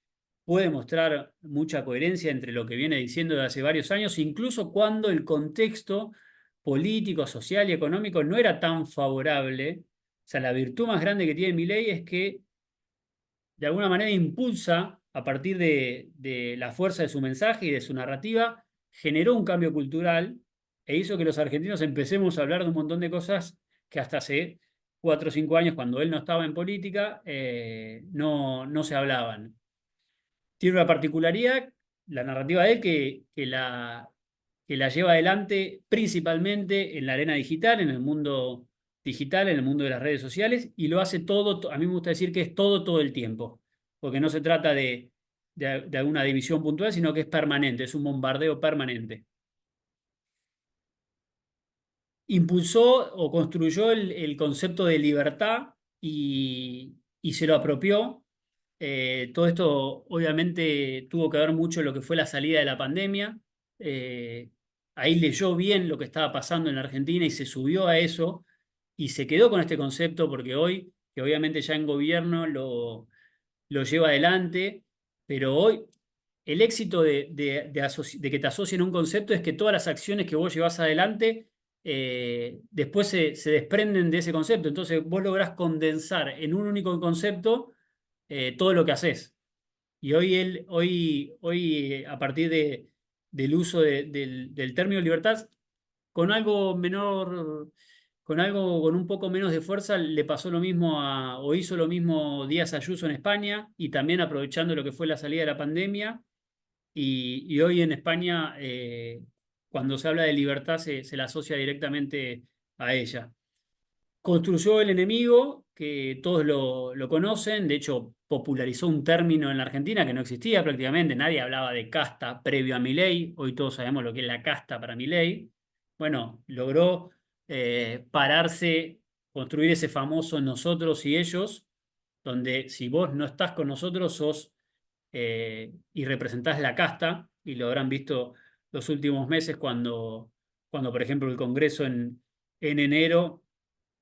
puede mostrar mucha coherencia entre lo que viene diciendo de hace varios años, incluso cuando el contexto político, social y económico no era tan favorable. O sea, la virtud más grande que tiene Milei es que de alguna manera impulsa, a partir de la fuerza de su mensaje y de su narrativa, generó un cambio cultural e hizo que los argentinos empecemos a hablar de un montón de cosas que hasta hace 4 o 5 años, cuando él no estaba en política, no se hablaban. Tiene una particularidad, la narrativa de él, que la lleva adelante principalmente en la arena digital, en el mundo digital, en el mundo de las redes sociales, y lo hace todo, a mí me gusta decir que es todo el tiempo, porque no se trata de alguna división puntual, sino que es permanente, es un bombardeo permanente. Impulsó o construyó el concepto de libertad y se lo apropió. Todo esto obviamente tuvo que ver mucho en lo que fue la salida de la pandemia. Ahí leyó bien lo que estaba pasando en la Argentina y se subió a eso y se quedó con este concepto porque hoy, que obviamente ya en gobierno lo lleva adelante, pero hoy el éxito de que te asocien a un concepto es que todas las acciones que vos llevas adelante después se desprenden de ese concepto. Entonces vos lográs condensar en un único concepto todo lo que haces. Y hoy a partir del uso del término libertad, con algo menor, con un poco menos de fuerza, le pasó lo mismo o hizo lo mismo Díaz Ayuso en España, y también aprovechando lo que fue la salida de la pandemia. Y hoy en España, cuando se habla de libertad, se la asocia directamente a ella. Construyó el enemigo, que todos lo conocen, de hecho popularizó un término en la Argentina que no existía prácticamente, nadie hablaba de casta previo a Milei, hoy todos sabemos lo que es la casta para Milei. Bueno, logró pararse, construir ese famoso nosotros y ellos, donde si vos no estás con nosotros y representás la casta, y lo habrán visto los últimos meses cuando por ejemplo, el Congreso en enero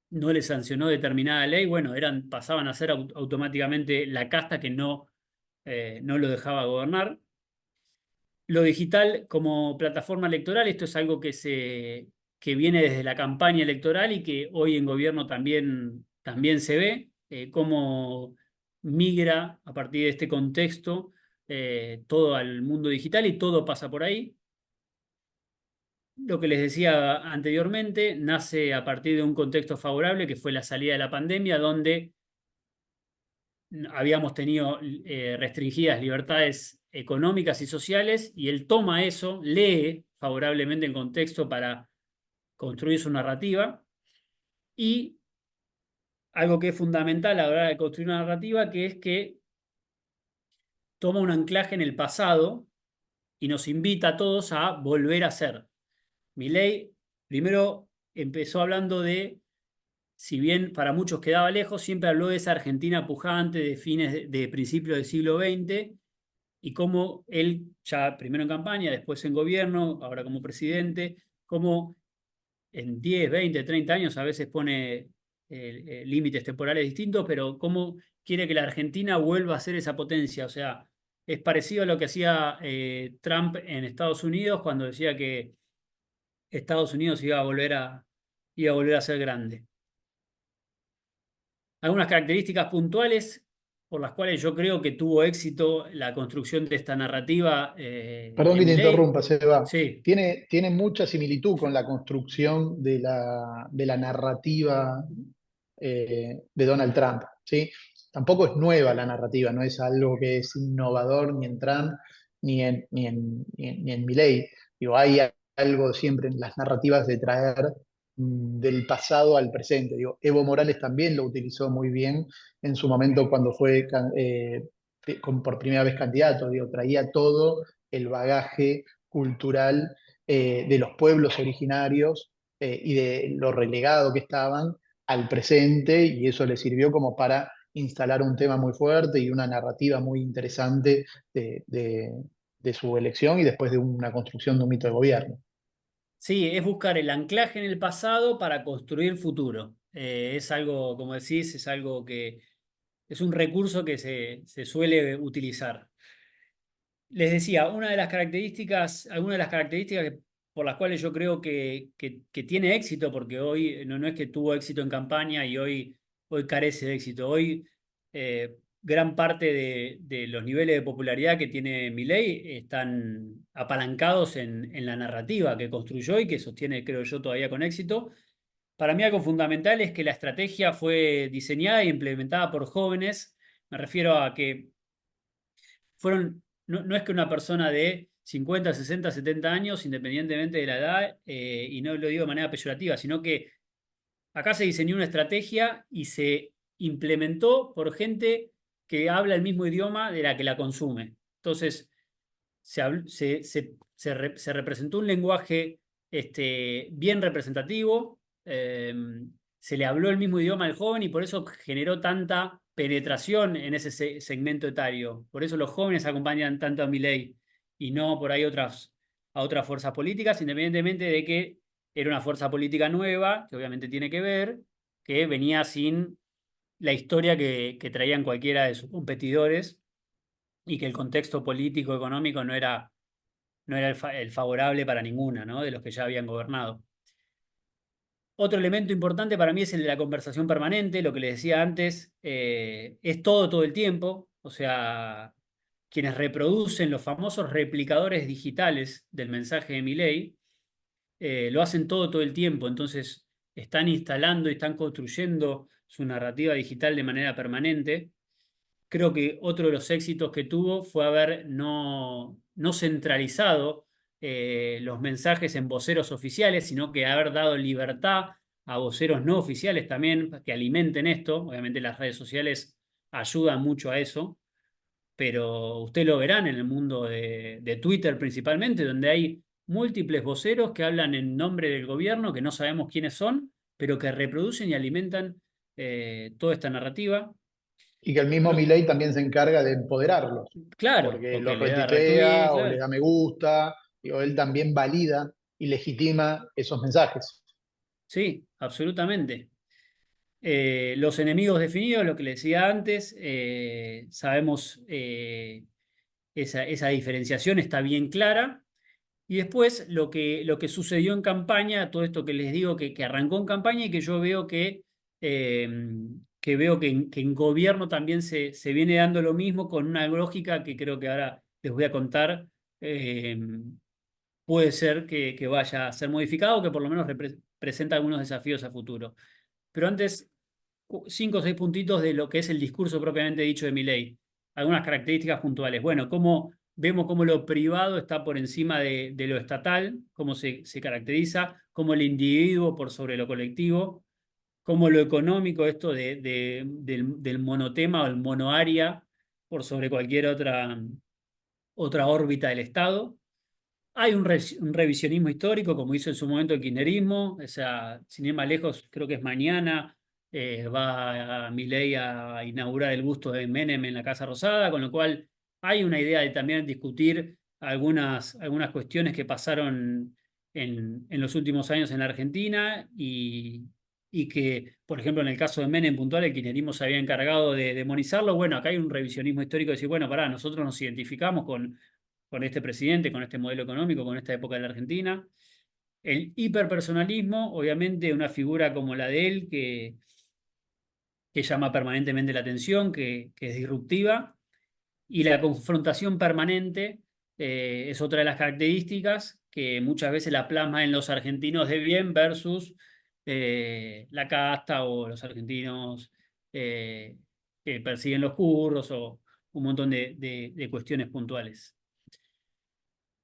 no le sancionó determinada ley, bueno, pasaban a ser automáticamente la casta que no lo dejaba gobernar. Lo digital como plataforma electoral, esto es algo que viene desde la campaña electoral y que hoy en gobierno también se ve, cómo migra a partir de este contexto todo al mundo digital y todo pasa por ahí. Lo que les decía anteriormente nace a partir de un contexto favorable que fue la salida de la pandemia, donde habíamos tenido restringidas libertades económicas y sociales, y él toma eso, lee favorablemente el contexto para construir su narrativa. Y algo que es fundamental a la hora de construir una narrativa, que es que toma un anclaje en el pasado y nos invita a todos a volver a ser. Milei primero empezó hablando si bien para muchos quedaba lejos, siempre habló de esa Argentina pujante de de principios del siglo XX, y cómo él, ya primero en campaña, después en gobierno, ahora como presidente, cómo en 10, 20, 30 años a veces pone límites temporales distintos, pero cómo quiere que la Argentina vuelva a ser esa potencia. O sea, es parecido a lo que hacía Trump en Estados Unidos cuando decía que Estados Unidos iba a volver a ser grande. Algunas características puntuales por las cuales yo creo que tuvo éxito la construcción de esta narrativa Perdón de que te Milei. interrumpa, Seba. Sí, Tiene mucha similitud con la construcción de la narrativa de Donald Trump. ¿sí? Tampoco es nueva la narrativa, no es algo que es innovador ni en Trump ni en Milei. Digo, hay algo siempre en las narrativas de traer del pasado al presente. Digo, Evo Morales también lo utilizó muy bien en su momento cuando fue por primera vez candidato. Digo, traía todo el bagaje cultural de los pueblos originarios y de lo relegado que estaban al presente, y eso le sirvió como para instalar un tema muy fuerte y una narrativa muy interesante de su elección y después de una construcción de un mito de gobierno. Sí, es buscar el anclaje en el pasado para construir el futuro. Es algo, como decís, es algo que es un recurso que se suele utilizar. Les decía, una de las características, algunas de las características por las cuales yo creo que tiene éxito, porque hoy no es que tuvo éxito en campaña y hoy carece de éxito. Hoy gran parte de los niveles de popularidad que tiene Milei están apalancados en la narrativa que construyó y que sostiene, creo yo, todavía con éxito. Para mí algo fundamental es que la estrategia fue diseñada e implementada por jóvenes. Me refiero a que no es que una persona de 50, 60, 70 años, independientemente de la edad, y no lo digo de manera peyorativa, sino que acá se diseñó una estrategia y se implementó por gente que habla el mismo idioma de la que la consume. Entonces, se representó un lenguaje bien representativo, se le habló el mismo idioma al joven y por eso generó tanta penetración en ese segmento etario. Por eso los jóvenes acompañan tanto a Milei y no por ahí a otras fuerzas políticas, independientemente de que era una fuerza política nueva, que obviamente tiene que ver, que venía sin la historia que traían cualquiera de sus competidores y que el contexto político, económico no era el favorable para ninguna, ¿no? De los que ya habían gobernado. Otro elemento importante para mí es el de la conversación permanente, lo que les decía antes, es todo el tiempo, o sea, quienes reproducen los famosos replicadores digitales del mensaje de Milei, lo hacen todo el tiempo, entonces están instalando y están construyendo su narrativa digital de manera permanente. Creo que otro de los éxitos que tuvo fue haber no centralizado los mensajes en voceros oficiales, sino que haber dado libertad a voceros no oficiales también que alimenten esto. Obviamente las redes sociales ayudan mucho a eso, pero usted lo verán en el mundo de Twitter principalmente, donde hay múltiples voceros que hablan en nombre del gobierno, que no sabemos quiénes son, pero que reproducen y alimentan toda esta narrativa. Y que el mismo Lo- Milei también se encarga de empoderarlos, Claro, porque porque los le da retweet, retuitea o le claro. da me gusta, digo, él también valida y legitima esos mensajes. Sí, absolutamente. Los enemigos definidos, lo que le decía antes, sabemos esa diferenciación está bien clara. Y después lo que sucedió en campaña, todo esto que les digo que arrancó en campaña y que yo veo eh, que en gobierno también se viene dando lo mismo con una lógica que creo que ahora les voy a contar. eh, Puede ser que vaya a ser modificado o que por lo menos presenta algunos desafíos a futuro. Pero antes, 5 o 6 puntitos de lo que es el discurso propiamente dicho de Milei. Algunas características puntuales. Bueno, vemos cómo lo privado está por encima de lo estatal, cómo se caracteriza, cómo el individuo por sobre lo colectivo, cómo lo económico, esto del monotema o el monoárea por sobre cualquier otra órbita del Estado. Hay un revisionismo histórico, como hizo en su momento el kirchnerismo, o sea, sin ir más lejos, creo que es mañana, va a Milei a inaugurar el busto de Menem en la Casa Rosada, con lo cual hay una idea de también discutir algunas cuestiones que pasaron en los últimos años en la Argentina y que, por ejemplo, en el caso de Menem puntual, el kirchnerismo se había encargado de demonizarlo. Bueno, acá hay un revisionismo histórico de decir, bueno, pará, nosotros nos identificamos con este presidente, con este modelo económico, con esta época de la Argentina. El hiperpersonalismo, obviamente, una figura como la de él que llama permanentemente la atención, que es disruptiva, y la confrontación permanente es otra de las características que muchas veces la plasma en los argentinos de bien versus la casta o los argentinos que persiguen los kurdos o un montón de cuestiones puntuales.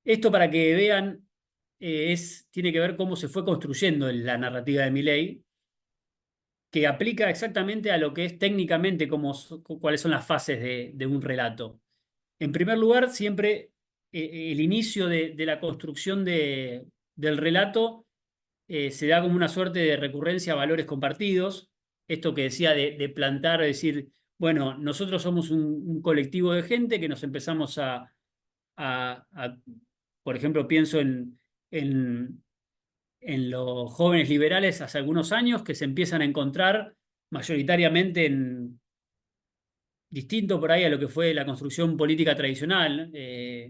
Esto para que vean, tiene que ver cómo se fue construyendo la narrativa de Milei, que aplica exactamente a lo que es técnicamente cuáles son las fases de un relato. En primer lugar, siempre el inicio de la construcción del relato se da como una suerte de recurrencia a valores compartidos. Esto que decía de plantar, decir, bueno, nosotros somos un colectivo de gente que nos empezamos por ejemplo, pienso en, en los jóvenes liberales hace algunos años que se empiezan a encontrar mayoritariamente distinto por ahí a lo que fue la construcción política tradicional.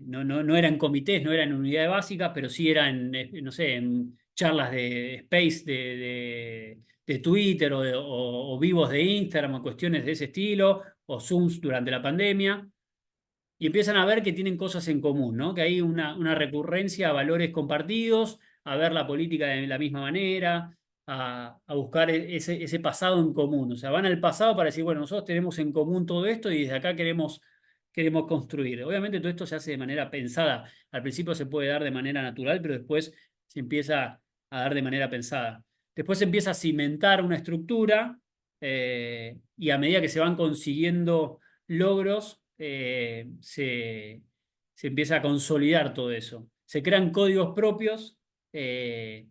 No eran comités, no eran unidades básicas, pero sí eran, no sé, en charlas de Space de Twitter o vivos de Instagram o cuestiones de ese estilo, o Zooms durante la pandemia. Y empiezan a ver que tienen cosas en común, ¿no? Que hay una recurrencia a valores compartidos, a ver la política de la misma manera, a buscar ese pasado en común. O sea, van al pasado para decir, bueno, nosotros tenemos en común todo esto y desde acá queremos construir. Obviamente todo esto se hace de manera pensada. Al principio se puede dar de manera natural, pero después se empieza a dar de manera pensada. Después se empieza a cimentar una estructura y a medida que se van consiguiendo logros, se empieza a consolidar todo eso. Se crean códigos propios eh,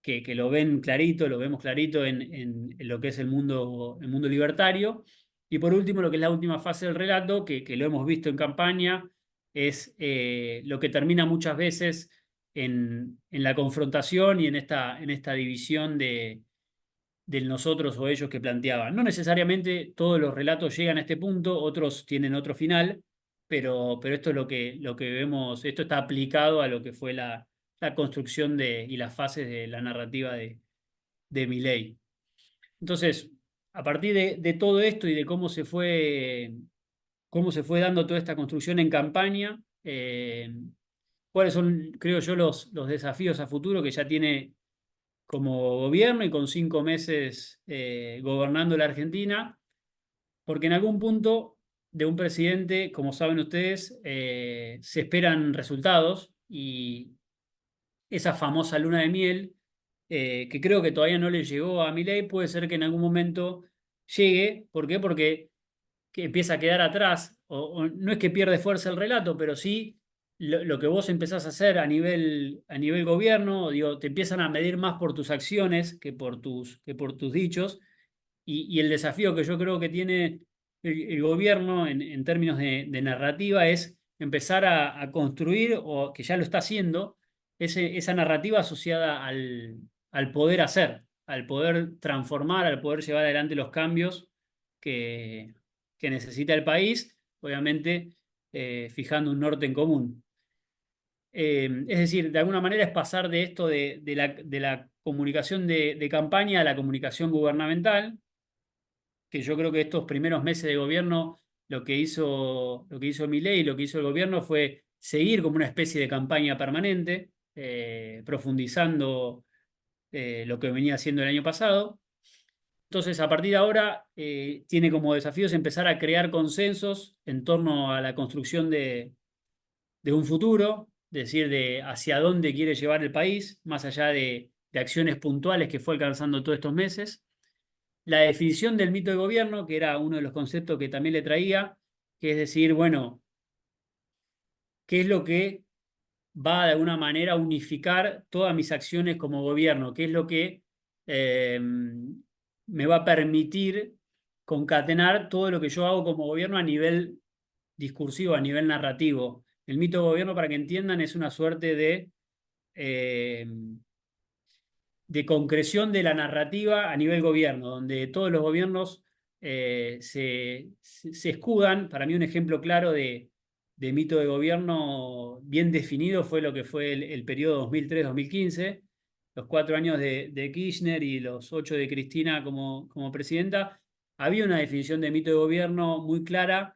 que lo ven clarito, lo vemos clarito en lo que es el mundo libertario. Y por último, lo que es la última fase del relato, que lo hemos visto en campaña, es lo que termina muchas veces en la confrontación y en esta división del nosotros o ellos que planteaban. No necesariamente todos los relatos llegan a este punto, otros tienen otro final, pero esto es lo que vemos, esto está aplicado a lo que fue la construcción y las fases de la narrativa de Milei. Entonces, a partir de todo esto y de cómo se fue dando toda esta construcción en campaña, cuáles son, creo yo, los desafíos a futuro que ya tiene como gobierno y con 5 meses gobernando la Argentina, porque en algún punto de un presidente, como saben ustedes, se esperan resultados y esa famosa luna de miel, que creo que todavía no le llegó a Milei, puede ser que en algún momento llegue. ¿Por qué? Porque que empieza a quedar atrás, o no es que pierde fuerza el relato, pero sí lo que vos empezás a hacer a nivel gobierno, digo, te empiezan a medir más por tus acciones que por tus dichos, y el desafío que yo creo que tiene el gobierno en términos de narrativa es empezar a construir, o que ya lo está haciendo, esa narrativa asociada al poder hacer, al poder transformar, al poder llevar adelante los cambios que necesita el país, obviamente fijando un norte en común. Es decir, de alguna manera es pasar de esto de la comunicación de campaña a la comunicación gubernamental, que yo creo que estos primeros meses de gobierno lo que hizo Milei y lo que hizo el gobierno fue seguir como una especie de campaña permanente, profundizando lo que venía haciendo el año pasado. Entonces, a partir de ahora, tiene como desafíos empezar a crear consensos en torno a la construcción de un futuro, es decir, de hacia dónde quiere llevar el país, más allá de acciones puntuales que fue alcanzando todos estos meses. La definición del mito de gobierno, que era uno de los conceptos que también le traía, que es decir, bueno, ¿qué es lo que va de alguna manera a unificar todas mis acciones como gobierno? ¿Qué es lo que me va a permitir concatenar todo lo que yo hago como gobierno a nivel discursivo, a nivel narrativo? El mito de gobierno, para que entiendan, es una suerte eh, de concreción de la narrativa a nivel gobierno, donde todos los gobiernos se escudan. Para mí un ejemplo claro de mito de gobierno bien definido fue lo que fue el periodo 2003-2015, los 4 años de Kirchner y los 8 de Cristina como presidenta. Había una definición de mito de gobierno muy clara,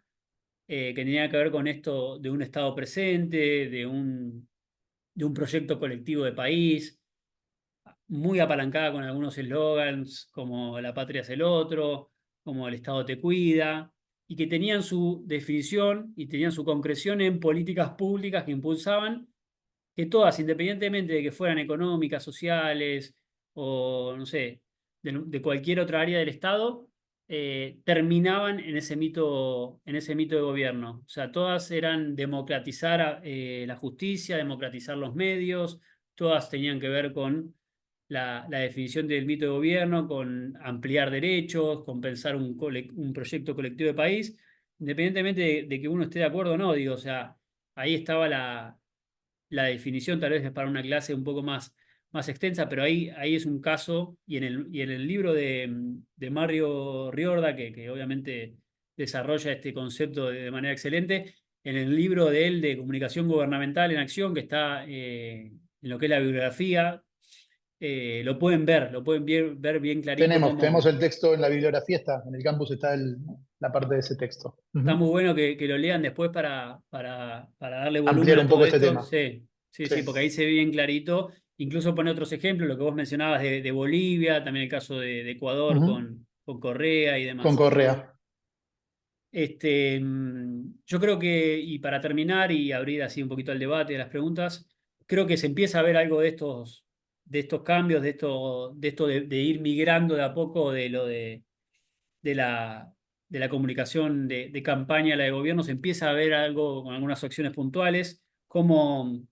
que tenía que ver con esto de un Estado presente, de un proyecto colectivo de país, muy apalancada con algunos eslogans como la patria es el otro, como el Estado te cuida, y que tenían su definición y tenían su concreción en políticas públicas que impulsaban que todas, independientemente de que fueran económicas, sociales o, no sé, de cualquier otra área del Estado, terminaban en ese mito de gobierno. O sea, todas eran democratizar la justicia, democratizar los medios, todas tenían que ver con la definición del mito de gobierno, con ampliar derechos, con pensar un proyecto colectivo de país, independientemente de que uno esté de acuerdo o no, digo, o sea, ahí estaba la definición, tal vez es para una clase un poco más extensa, pero ahí es un caso, y en el libro de Mario Riorda, que obviamente desarrolla este concepto de manera excelente, en el libro de él de Comunicación Gubernamental en Acción, que está en lo que es la bibliografía, lo pueden ver bien clarito Tenemos cómo. el texto en la bibliografía, está, en el campus está la parte de ese texto. Está Ujú. muy bueno que lo lean después para darle volumen Ampliar a un todo poco este esto. tema. Sí, sí, Sí. sí, porque ahí se ve bien clarito. Incluso pone otros ejemplos, lo que vos mencionabas de Bolivia, también el caso de Ecuador Ujú. con Correa y Con demás. Correa. Yo creo que, y para terminar y abrir así un poquito el debate de las preguntas, creo que se empieza a ver algo de estos cambios, de esto de ir migrando de a poco de lo de la, de la comunicación de campaña a la de gobierno, se empieza a ver algo con algunas acciones puntuales, cómo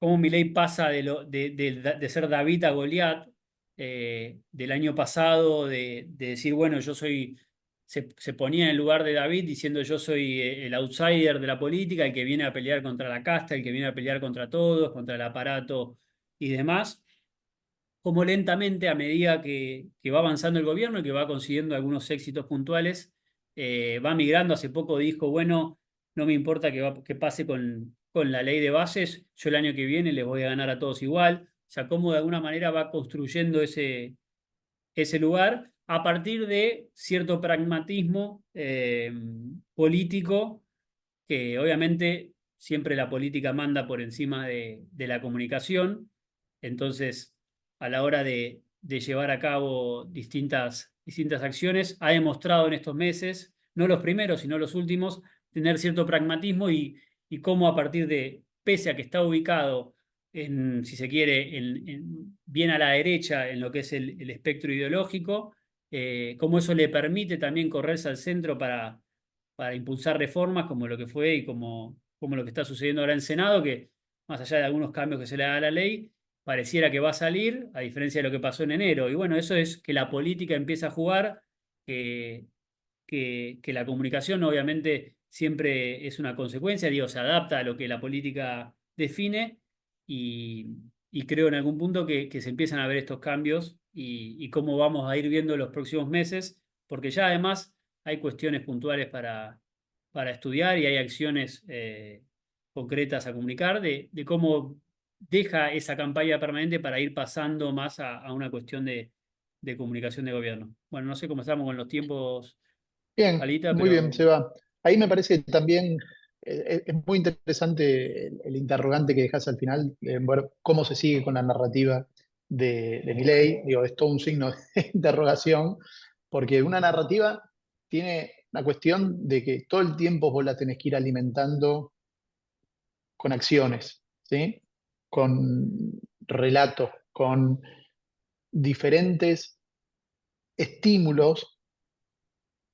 Milei pasa de ser David a Goliat, del año pasado, de decir, bueno, se ponía en el lugar de David diciendo yo soy el outsider de la política, el que viene a pelear contra la casta, el que viene a pelear contra todos, contra el aparato y demás, cómo lentamente, a medida que va avanzando el gobierno y que va consiguiendo algunos éxitos puntuales, va migrando. Hace poco dijo, bueno, no me importa que pase con la ley de bases, yo el año que viene les voy a ganar a todos igual. O sea, cómo de alguna manera va construyendo ese lugar a partir de cierto pragmatismo político que obviamente siempre la política manda por encima de la comunicación, entonces a la hora de llevar a cabo distintas acciones, ha demostrado en estos meses, no los primeros, sino los últimos, tener cierto pragmatismo y cómo a partir pese a que está ubicado si se quiere, bien a la derecha en lo que es el espectro ideológico, cómo eso le permite también correrse al centro para impulsar reformas como lo que fue y como lo que está sucediendo ahora en Senado, que más allá de algunos cambios que se le da a la ley, pareciera que va a salir, a diferencia de lo que pasó en enero. Y bueno, eso es que la política empieza a jugar, que, que la comunicación obviamente siempre es una consecuencia, digo, se adapta a lo que la política define y, y creo en algún punto que se empiezan a ver estos cambios y cómo vamos a ir viendo los próximos meses, porque ya además hay cuestiones puntuales para estudiar y hay acciones concretas a comunicar de cómo deja esa campaña permanente para ir pasando más a una cuestión de comunicación de gobierno. Bueno, no sé cómo estamos con los tiempos, Bien, Alita, muy bien, pero Seba. Ahí me parece que también es muy interesante el interrogante que dejas al final, ver cómo se sigue con la narrativa de Milei. Digo, es todo un signo de interrogación, porque una narrativa tiene una cuestión de que todo el tiempo vos la tenés que ir alimentando con acciones, ¿sí? Con relatos, con diferentes estímulos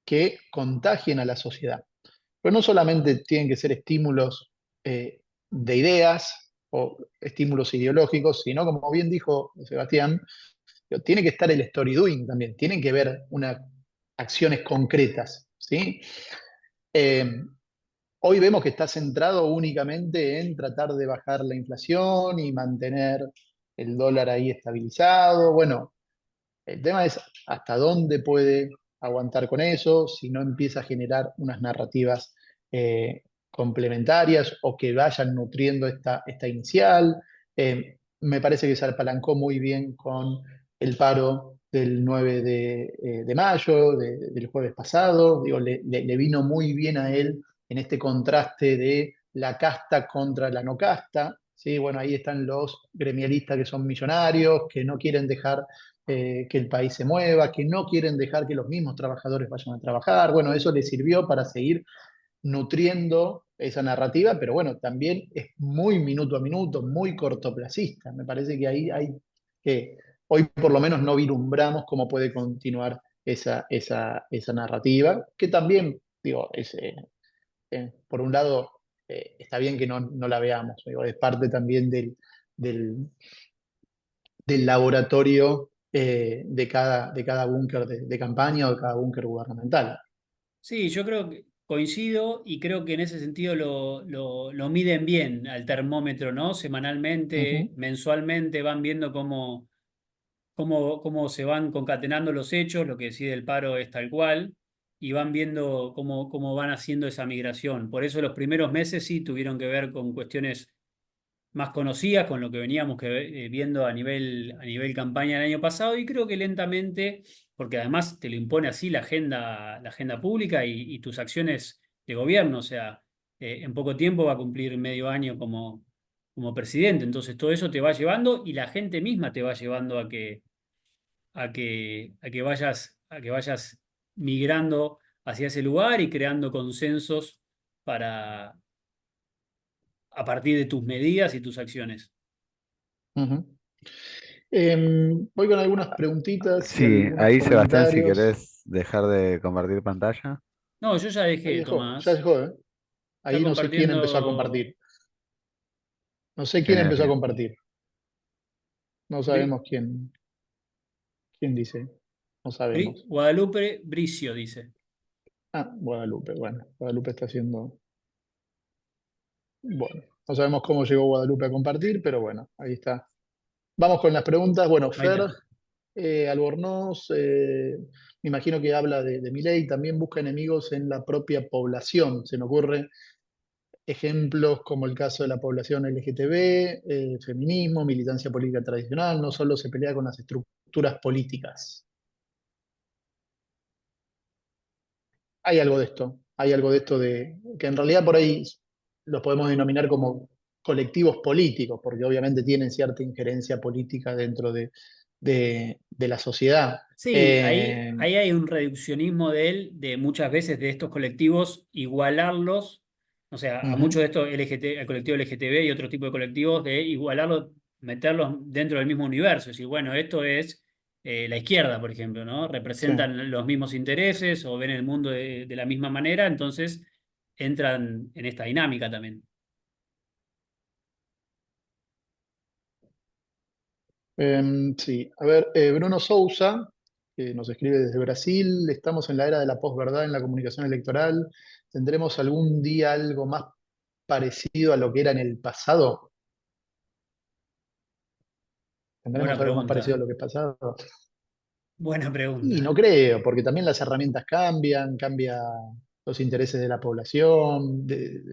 que contagien a la sociedad. Pero no solamente tienen que ser estímulos de ideas o estímulos ideológicos, sino, como bien dijo Sebastián, tiene que estar el story doing también, tienen que ver acciones concretas, ¿sí? Eh, Hoy vemos que está centrado únicamente en tratar de bajar la inflación y mantener el dólar ahí estabilizado. Bueno, el tema es hasta dónde puede aguantar con eso, si no empieza a generar unas narrativas complementarias o que vayan nutriendo esta inicial. Me parece que se apalancó muy bien con el paro del 9 de mayo, del jueves pasado. Digo, le vino muy bien a él en este contraste de la casta contra la no casta. ¿sí? Bueno, ahí están los gremialistas que son millonarios, que no quieren dejar que el país se mueva, que no quieren dejar que los mismos trabajadores vayan a trabajar. Bueno, eso les sirvió para seguir nutriendo esa narrativa, pero bueno, también es muy minuto a minuto, muy cortoplacista. Me parece que ahí hay que, hoy por lo menos no vislumbramos cómo puede continuar esa narrativa, que también, digo, por un lado, está bien que no la veamos, digo, es parte también del, del laboratorio de cada búnker de campaña o de cada búnker gubernamental. Sí, yo creo que coincido y creo que en ese sentido lo miden bien al termómetro, ¿no? Semanalmente, Ujú, mensualmente van viendo cómo se van concatenando los hechos, lo que decide el paro es tal cual, y van viendo cómo van haciendo esa migración. Por eso los primeros meses sí tuvieron que ver con cuestiones más conocidas, con lo que veníamos viendo a nivel campaña el año pasado, y creo que lentamente, porque además te lo impone así la agenda pública y tus acciones de gobierno, o sea, en poco tiempo va a cumplir medio año como presidente, entonces todo eso te va llevando y la gente misma te va llevando a que vayas migrando hacia ese lugar y creando consensos para, a partir de tus medidas y tus acciones. ujú. Voy con algunas preguntitas y Sí, algunos ahí Sebastián, si comentarios. querés dejar de compartir pantalla. No, yo ya Ahí dejé, dejó, ya Tomás. dejó, ¿eh? Está Ahí no sé quién empezó a compartiendo compartir. No sé quién Bien, empezó a bien. compartir. No Bri- sabemos quién dice. No sabemos. Guadalupe Bricio, dice. Ah, Guadalupe. Bueno, Guadalupe está haciendo. Bueno, no sabemos cómo llegó Guadalupe a compartir, pero bueno, ahí está. Vamos con las preguntas. Bueno, Ahí Fer está. Albornoz, me imagino que habla de Milei, también busca enemigos en la propia población. Se me ocurre ejemplos como el caso de la población LGTB, feminismo, militancia política tradicional, no solo se pelea con las estructuras políticas. Hay algo de esto de que en realidad por ahí los podemos denominar como colectivos políticos, porque obviamente tienen cierta injerencia política dentro de la sociedad. Sí, ahí hay un reduccionismo de él, de muchas veces de estos colectivos, igualarlos, o sea, a muchos Ujú, de estos LGT, el colectivo LGTB y otro tipo de colectivos, de igualarlos, meterlos dentro del mismo universo. Es decir, bueno, esto es la izquierda, por ejemplo, ¿no? sí. Representan los mismos intereses o ven el mundo de la misma manera, entonces entran en esta dinámica también. Sí, a ver, Bruno Sousa, que nos escribe desde Brasil, estamos en la era de la posverdad en la comunicación electoral. ¿Tendremos algún día algo más parecido a lo que era en el pasado? Buena ¿Tendremos algo más parecido a pregunta, lo que es pasado? buena Y no pregunta. creo, porque también las herramientas cambian los intereses de la población,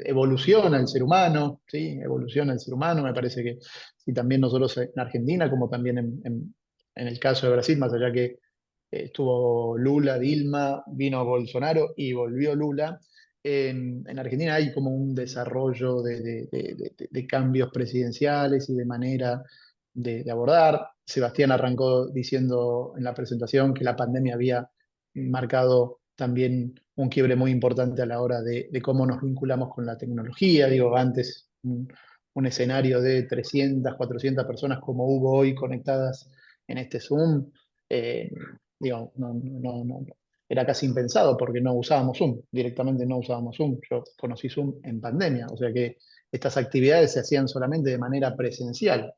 evoluciona el ser humano, ¿sí? Evoluciona el ser humano, me parece que sí, también nosotros en Argentina, como también en el caso de Brasil, más allá que estuvo Lula, Dilma, vino Bolsonaro y volvió Lula. En Argentina hay como un desarrollo de cambios presidenciales y de manera de abordar. Sebastián arrancó diciendo en la presentación que la pandemia había marcado también un quiebre muy importante a la hora de cómo nos vinculamos con la tecnología. Digo, antes un escenario de 300, 400 personas como hubo hoy conectadas en este Zoom, eh, digo, era casi impensado porque no usábamos Zoom, directamente no usábamos Zoom. Yo conocí Zoom en pandemia, o sea que estas actividades se hacían solamente de manera presencial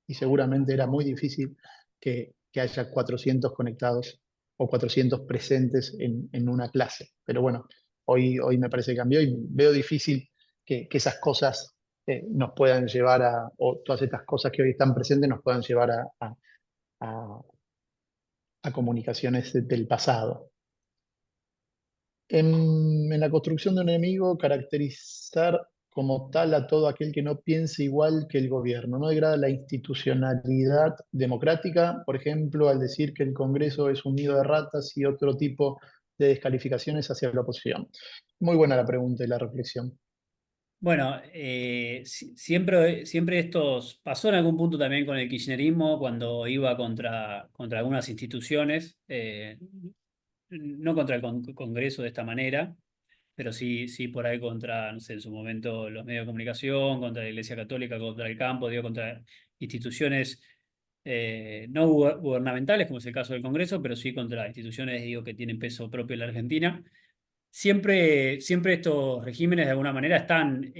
y seguramente era muy difícil que haya 400 conectados o 400 presentes en una clase. Pero bueno, hoy me parece que cambió y veo difícil que esas cosas nos puedan llevar o todas estas cosas que hoy están presentes nos puedan llevar a- a comunicaciones del pasado. En la construcción de un enemigo, caracterizar como tal a todo aquel que no piense igual que el gobierno. No degrada la institucionalidad democrática, por ejemplo, al decir que el Congreso es un nido de ratas y otro tipo de descalificaciones hacia la oposición. Muy buena la pregunta y la reflexión. Bueno, siempre estos pasó en algún punto también con el kirchnerismo cuando iba contra algunas instituciones, no contra el Congreso de esta manera, pero sí por ahí contra, no sé, en su momento los medios de comunicación, contra la Iglesia Católica, contra el campo, digo, contra instituciones no gubernamentales, como es el caso del Congreso, pero sí contra instituciones, digo, que tienen peso propio en la Argentina. Siempre estos regímenes de alguna manera están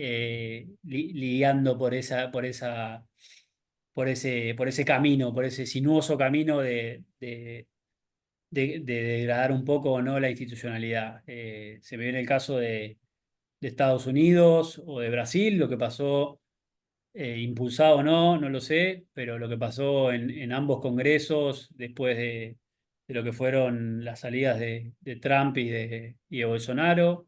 ligando por ese camino, por ese sinuoso camino de degradar un poco o no la institucionalidad. Se me viene el caso de Estados Unidos o de Brasil, lo que pasó, impulsado o no, no lo sé, pero lo que pasó en ambos congresos después de lo que fueron las salidas de Trump y de Bolsonaro.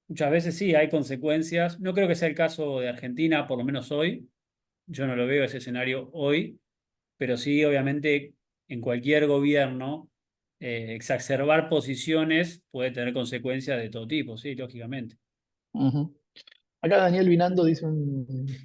Muchas veces sí, hay consecuencias. No creo que sea el caso de Argentina, por lo menos hoy. Yo no lo veo ese escenario hoy, pero sí, obviamente, en cualquier gobierno, exacerbar posiciones puede tener consecuencias de todo tipo, sí, lógicamente. Ujú. Acá Daniel Vinando dice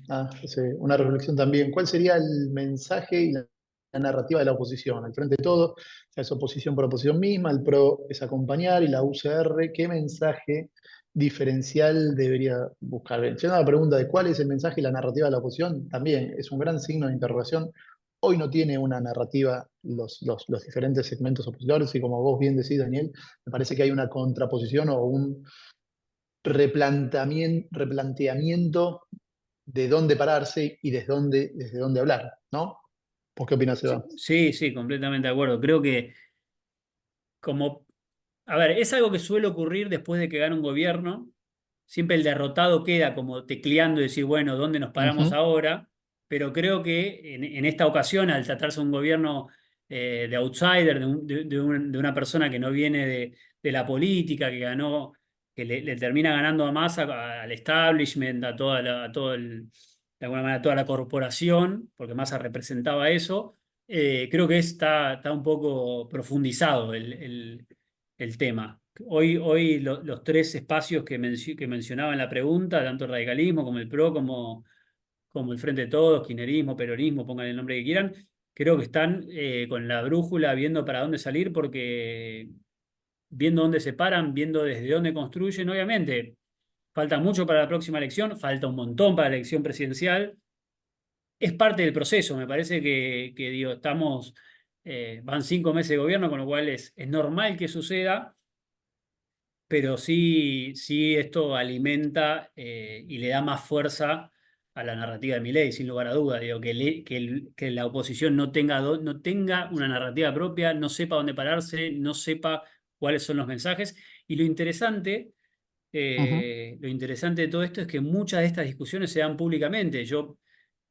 hace una reflexión también. ¿Cuál sería el mensaje y la narrativa de la oposición? Al frente de todo, es oposición por oposición misma, el PRO es acompañar y la UCR, ¿qué mensaje diferencial debería buscar? Llegando a la pregunta de cuál es el mensaje y la narrativa de la oposición, también es un gran signo de interrogación. Hoy no tiene una narrativa los diferentes segmentos opositores y como vos bien decís, Daniel, me parece que hay una contraposición o un replanteamiento de dónde pararse y desde dónde hablar, ¿no? ¿Vos qué opinás, Sí, Seba? sí, sí, completamente de acuerdo. Creo que como, a ver, es algo que suele ocurrir después de que gana un gobierno. Siempre el derrotado queda como tecleando y decir, bueno, ¿dónde nos paramos Ujú, ahora? Pero creo que en esta ocasión, al tratarse de un gobierno de outsider, de una persona que no viene de la política, que ganó, que le termina ganando a Massa, al establishment, a todo de alguna manera, toda la corporación, porque Massa representaba eso, creo que está un poco profundizado el tema. Hoy los tres espacios que mencionaba en la pregunta, tanto el radicalismo como el PRO, como el Frente de Todos, kirchnerismo, peronismo, pongan el nombre que quieran, creo que están con la brújula viendo para dónde salir, porque viendo dónde se paran, viendo desde dónde construyen, obviamente. Falta mucho para la próxima elección, falta un montón para la elección presidencial. Es parte del proceso, me parece digo, van 5 meses de gobierno, con lo cual es normal que suceda, pero sí esto alimenta y le da más fuerza a la narrativa de Milei, sin lugar a duda. Digo, que la oposición no tenga una narrativa propia, no sepa dónde pararse, no sepa cuáles son los mensajes. Y ujú. lo interesante de todo esto es que muchas de estas discusiones se dan públicamente. Yo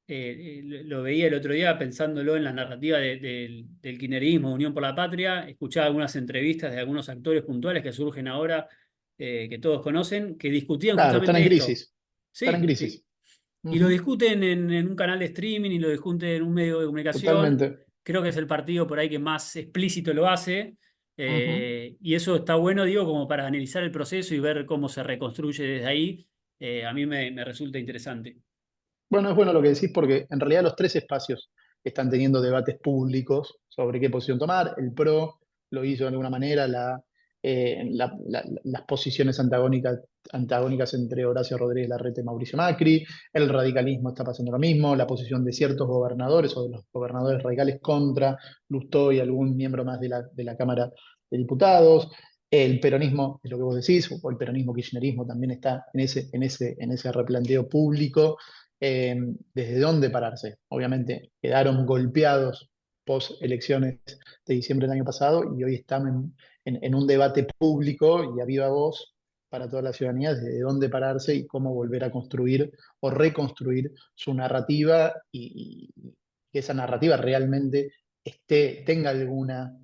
lo veía el otro día pensándolo en la narrativa del kirchnerismo, Unión por la Patria, escuchaba algunas entrevistas de algunos actores puntuales que surgen ahora, que todos conocen, que discutían Claro, están justamente en esto. crisis. Están en Sí, crisis. y lo Ujú, discuten en un canal de streaming y lo discuten en un medio de comunicación. totalmente. Creo que es el partido por ahí que más explícito lo hace. Ujú. Y eso está bueno, digo, como para analizar el proceso y ver cómo se reconstruye desde ahí. A mí me resulta interesante. Bueno, es bueno lo que decís porque en realidad los tres espacios están teniendo debates públicos sobre qué posición tomar. El PRO lo hizo de alguna manera, las posiciones antagónicas entre Horacio Rodríguez Larreta y Mauricio Macri. El radicalismo está pasando lo mismo, la posición de ciertos gobernadores o de los gobernadores radicales contra Lustó y algún miembro más de la Cámara de Diputados. El peronismo, es lo que vos decís, o el peronismo kirchnerismo también está en ese replanteo público desde dónde pararse. Obviamente quedaron golpeados post elecciones de diciembre del año pasado y hoy estamos en un debate público y a viva voz para toda la ciudadanía desde dónde pararse y cómo volver a construir o reconstruir su narrativa y que esa narrativa realmente tenga alguna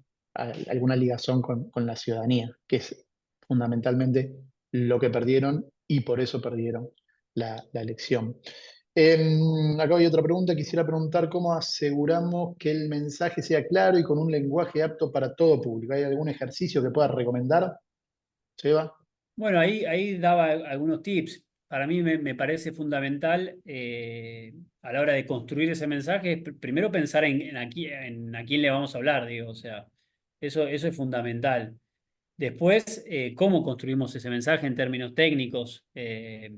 ligación con la ciudadanía, que es fundamentalmente lo que perdieron y por eso perdieron la elección. Acá hay otra pregunta. Quisiera preguntar cómo aseguramos que el mensaje sea claro y con un lenguaje apto para todo público. ¿Hay algún ejercicio que pueda recomendar, Seba? Bueno, ahí daba algunos tips. para mí me parece fundamental a la hora de construir ese mensaje, es primero pensar en a quién le vamos a hablar, digo, o sea, eso es fundamental. Después, cómo construimos ese mensaje en términos técnicos, qué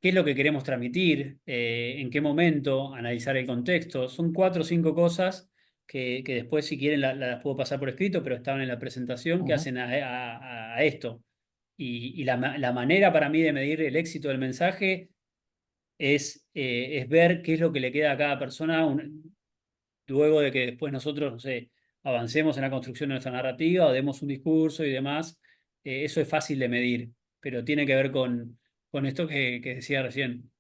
es lo que queremos transmitir, en qué momento, analizar el contexto. Son cuatro o cinco cosas que después, si quieren, las puedo pasar por escrito, pero estaban en la presentación que Ujú. hacen a esto. Y la manera para mí de medir el éxito del mensaje es ver qué es lo que le queda a cada persona luego de que después nosotros, no sé, avancemos en la construcción de nuestra narrativa o demos un discurso y demás. Eso es fácil de medir, pero tiene que ver con esto que decía recién.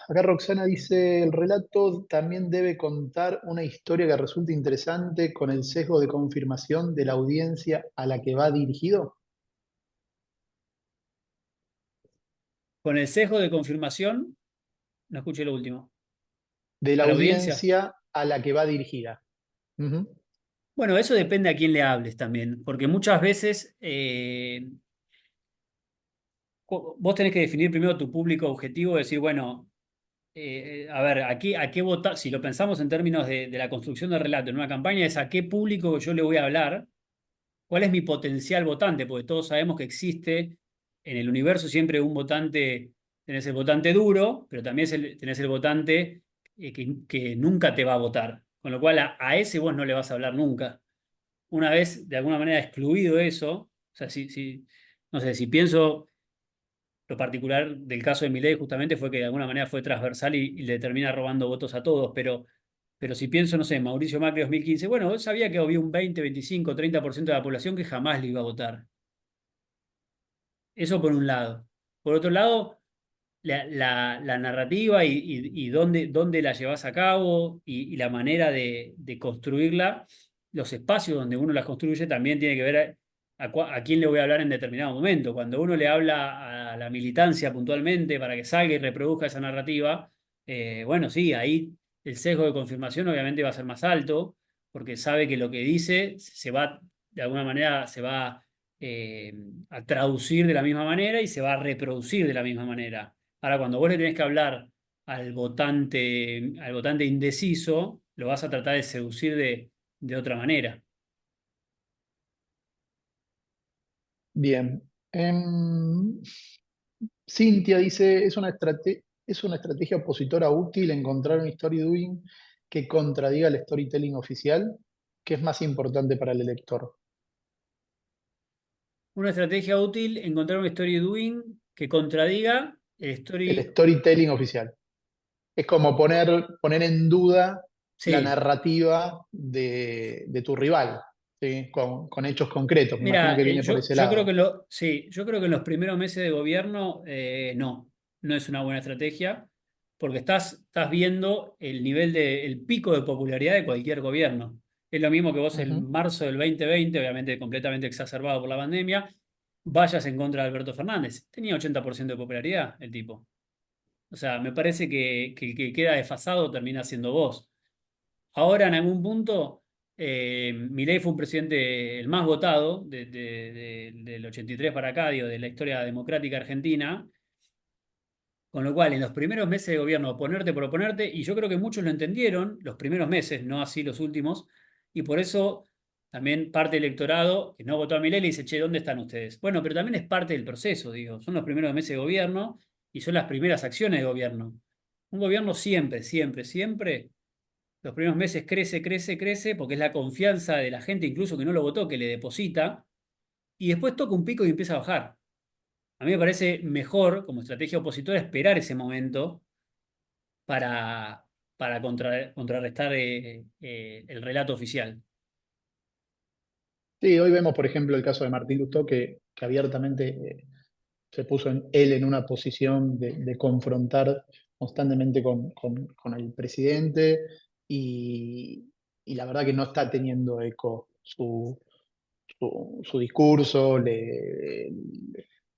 Acá Roxana dice, el relato también debe contar una historia que resulte interesante con el sesgo de confirmación de la audiencia a la que va dirigido. Con el sesgo de confirmación, no escuché lo último. De la A la audiencia. audiencia a la que va dirigida. Ujú. Bueno, eso depende a quién le hables también, porque muchas veces vos tenés que definir primero tu público objetivo, decir, bueno, a ver, aquí, a qué votar, si lo pensamos en términos de la construcción del relato en una campaña, es a qué público yo le voy a hablar, cuál es mi potencial votante, porque todos sabemos que existe en el universo siempre un votante, tenés el votante duro, pero también tenés el votante que nunca te va a votar, con lo cual a ese vos no le vas a hablar nunca. Una vez, de alguna manera, excluido eso, o sea, no sé, si pienso. Lo particular del caso de Milei justamente fue que de alguna manera fue transversal y le termina robando votos a todos, pero si pienso, no sé, Mauricio Macri 2015, bueno, él sabía que había un 20, 25, 30% de la población que jamás le iba a votar. Eso por un lado. Por otro lado, la narrativa y dónde la llevas a cabo y la manera de construirla, los espacios donde uno las construye también tiene que ver a quién le voy a hablar en determinado momento. Cuando uno le habla a la militancia puntualmente para que salga y reproduzca esa narrativa, bueno, sí, ahí el sesgo de confirmación obviamente va a ser más alto, porque sabe que lo que dice de alguna manera, se va eh, a traducir de la misma manera y se va a reproducir de la misma manera. Ahora, cuando vos le tenés que hablar al votante indeciso, lo vas a tratar de seducir de otra manera. Bien. Cintia dice, es una estrategia opositora útil encontrar un story doing que contradiga el storytelling oficial, que es más importante para el elector. Una estrategia útil, encontrar un story doing que contradiga el El story. storytelling oficial. Es como poner en duda la Sí, narrativa de tu rival, ¿sí? Con hechos concretos. Me imagino mira, que viene por ese yo creo lado. que sí, yo creo que en los primeros meses de gobierno no es una buena estrategia, porque estás viendo el pico de popularidad de cualquier gobierno. Es lo mismo que vos en Ujú. marzo del 2020, obviamente completamente exacerbado por la pandemia, vayas en contra de Alberto Fernández. Tenía 80% de popularidad el tipo. O sea, me parece que el que queda desfasado termina siendo vos. Ahora, en algún punto, Milei fue un presidente el más votado del 83 para acá, digo, de la historia democrática argentina, con lo cual, en los primeros meses de gobierno, oponerte por oponerte, y yo creo que muchos lo entendieron, los primeros meses, no así los últimos, y por eso también parte del electorado que no votó a Milei le dice, che, ¿dónde están ustedes? Bueno, pero también es parte del proceso, digo, son los primeros meses de gobierno y son las primeras acciones de gobierno. Un gobierno siempre, siempre, siempre los primeros meses crece, crece, crece, porque es la confianza de la gente, incluso que no lo votó, que le deposita, y después toca un pico y empieza a bajar. A mí me parece mejor, como estrategia opositora, esperar ese momento para, para contrarrestar el relato oficial. Sí, hoy vemos, por ejemplo, el caso de Martín Lustó, que abiertamente se puso él en una posición de confrontar constantemente con el presidente y, y la verdad que no está teniendo eco su discurso, le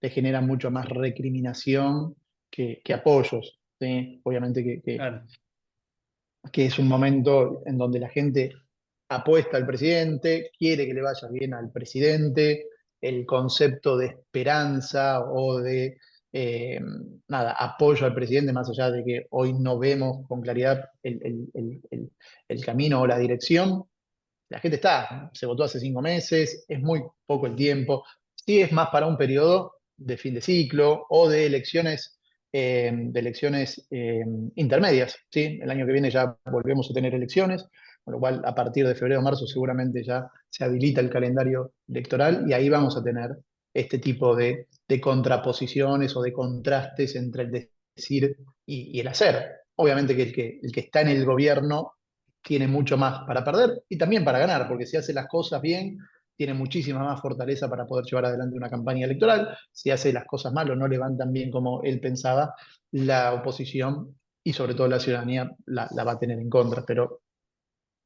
genera mucho más recriminación que apoyos, ¿sí? Obviamente Claro, que es un momento en donde la gente apuesta al presidente, quiere que le vaya bien al presidente, el concepto de esperanza o de apoyo al presidente, más allá de que hoy no vemos con claridad el camino o la dirección. La gente se votó hace 5 meses, es muy poco el tiempo. Sí es más para un periodo de fin de ciclo o de elecciones intermedias. ¿Sí? El año que viene ya volvemos a tener elecciones, con lo cual a partir de febrero o marzo seguramente ya se habilita el calendario electoral y ahí vamos a tener este tipo de contraposiciones o de contrastes entre el decir y el hacer. Obviamente que el que está en el gobierno tiene mucho más para perder y también para ganar, porque si hace las cosas bien, tiene muchísima más fortaleza para poder llevar adelante una campaña electoral. Si hace las cosas mal o no le van tan bien como él pensaba, la oposición y sobre todo la ciudadanía la va a tener en contra. Pero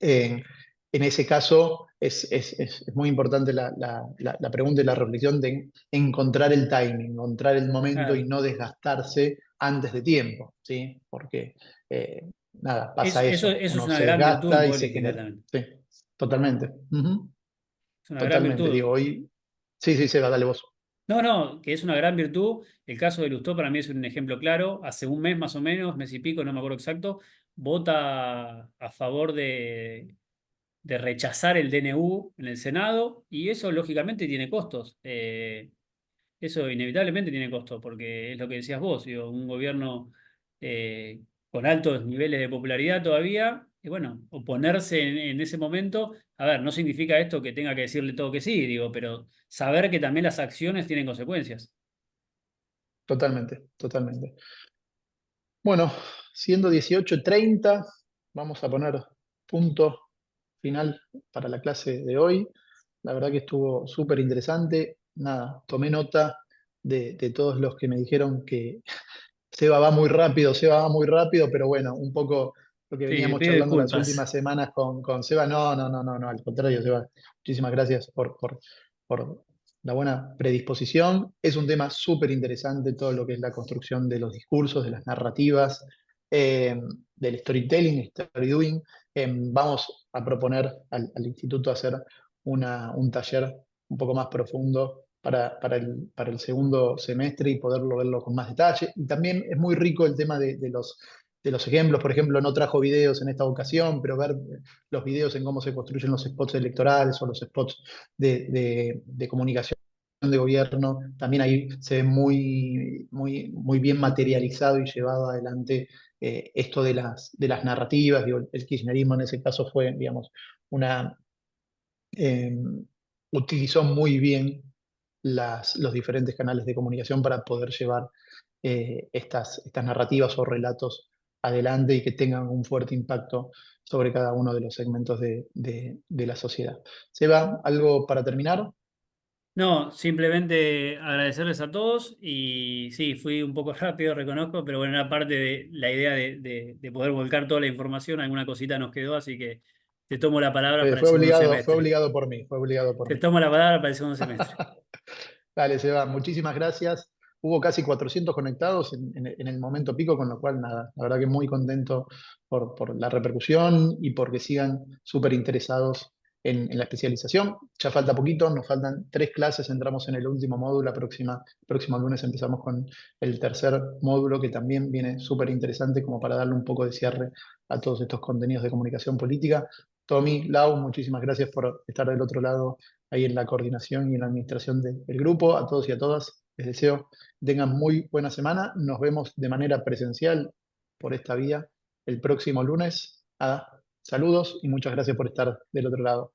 en ese caso es muy importante la pregunta y la reflexión de encontrar el timing, encontrar el momento y Claro. no desgastarse antes de tiempo, ¿sí? Porque pasa eso, Eso es uno una se gran virtud desgasta y se política genera. también. Sí, totalmente. Ujú. Es una gran Totalmente. virtud. Digo, hoy. Sí, sí, Seba, dale vos. No, no, que es una gran virtud. El caso de Lustó para mí es un ejemplo claro. Hace un mes más o menos, mes y pico, no me acuerdo exacto, vota a favor de rechazar el DNU en el Senado y eso lógicamente tiene costos. Eso inevitablemente tiene costos porque es lo que decías vos, digo, un gobierno eh, con altos niveles de popularidad todavía, y bueno, oponerse en ese momento, a ver, no significa esto que tenga que decirle todo que sí, digo, pero saber que también las acciones tienen consecuencias. Totalmente, totalmente. Bueno, siendo 18:30, vamos a poner punto final para la clase de hoy. La verdad que estuvo súper interesante. Nada, tomé nota de todos los que me dijeron que Seba va muy rápido, pero bueno, un poco lo que Sí, veníamos pido charlando las disculpas. últimas semanas con Seba. No, no, no, no, no, al contrario, Seba. Muchísimas gracias por la buena predisposición. Es un tema súper interesante todo lo que es la construcción de los discursos, de las narrativas, del storytelling, story doing. Vamos a proponer al instituto hacer un taller un poco más profundo para el segundo semestre y poderlo verlo con más detalle. Y también es muy rico el tema de los ejemplos. Por ejemplo, no trajo videos en esta ocasión, pero ver los videos en cómo se construyen los spots electorales o los spots de comunicación de gobierno, también ahí se ve muy, muy, muy bien materializado y llevado adelante esto de las narrativas. Digo, el kirchnerismo en ese caso fue, digamos, una, eh, utilizó muy bien los diferentes canales de comunicación para poder llevar estas narrativas o relatos adelante y que tengan un fuerte impacto sobre cada uno de los segmentos de la sociedad. Seba, ¿algo para terminar? No, simplemente agradecerles a todos y sí, fui un poco rápido, reconozco, pero bueno, era parte de la idea de poder volcar toda la información, alguna cosita nos quedó, así que te tomo la palabra para el Fue segundo obligado, fue semestre. obligado por mí, fue obligado por Te mí. tomo la palabra para el segundo semestre. Dale, Seba, muchísimas gracias. Hubo casi 400 conectados en el momento pico, con lo cual nada, la verdad que muy contento por la repercusión y porque sigan súper interesados en la especialización. Ya falta poquito, nos faltan 3 clases, entramos en el último módulo, próximo lunes empezamos con el tercer módulo que también viene súper interesante como para darle un poco de cierre a todos estos contenidos de comunicación política. Tommy, Lau, muchísimas gracias por estar del otro lado ahí en la coordinación y en la administración del grupo. A todos y a todas les deseo que tengan muy buena semana. Nos vemos de manera presencial por esta vía el próximo lunes. Saludos y muchas gracias por estar del otro lado.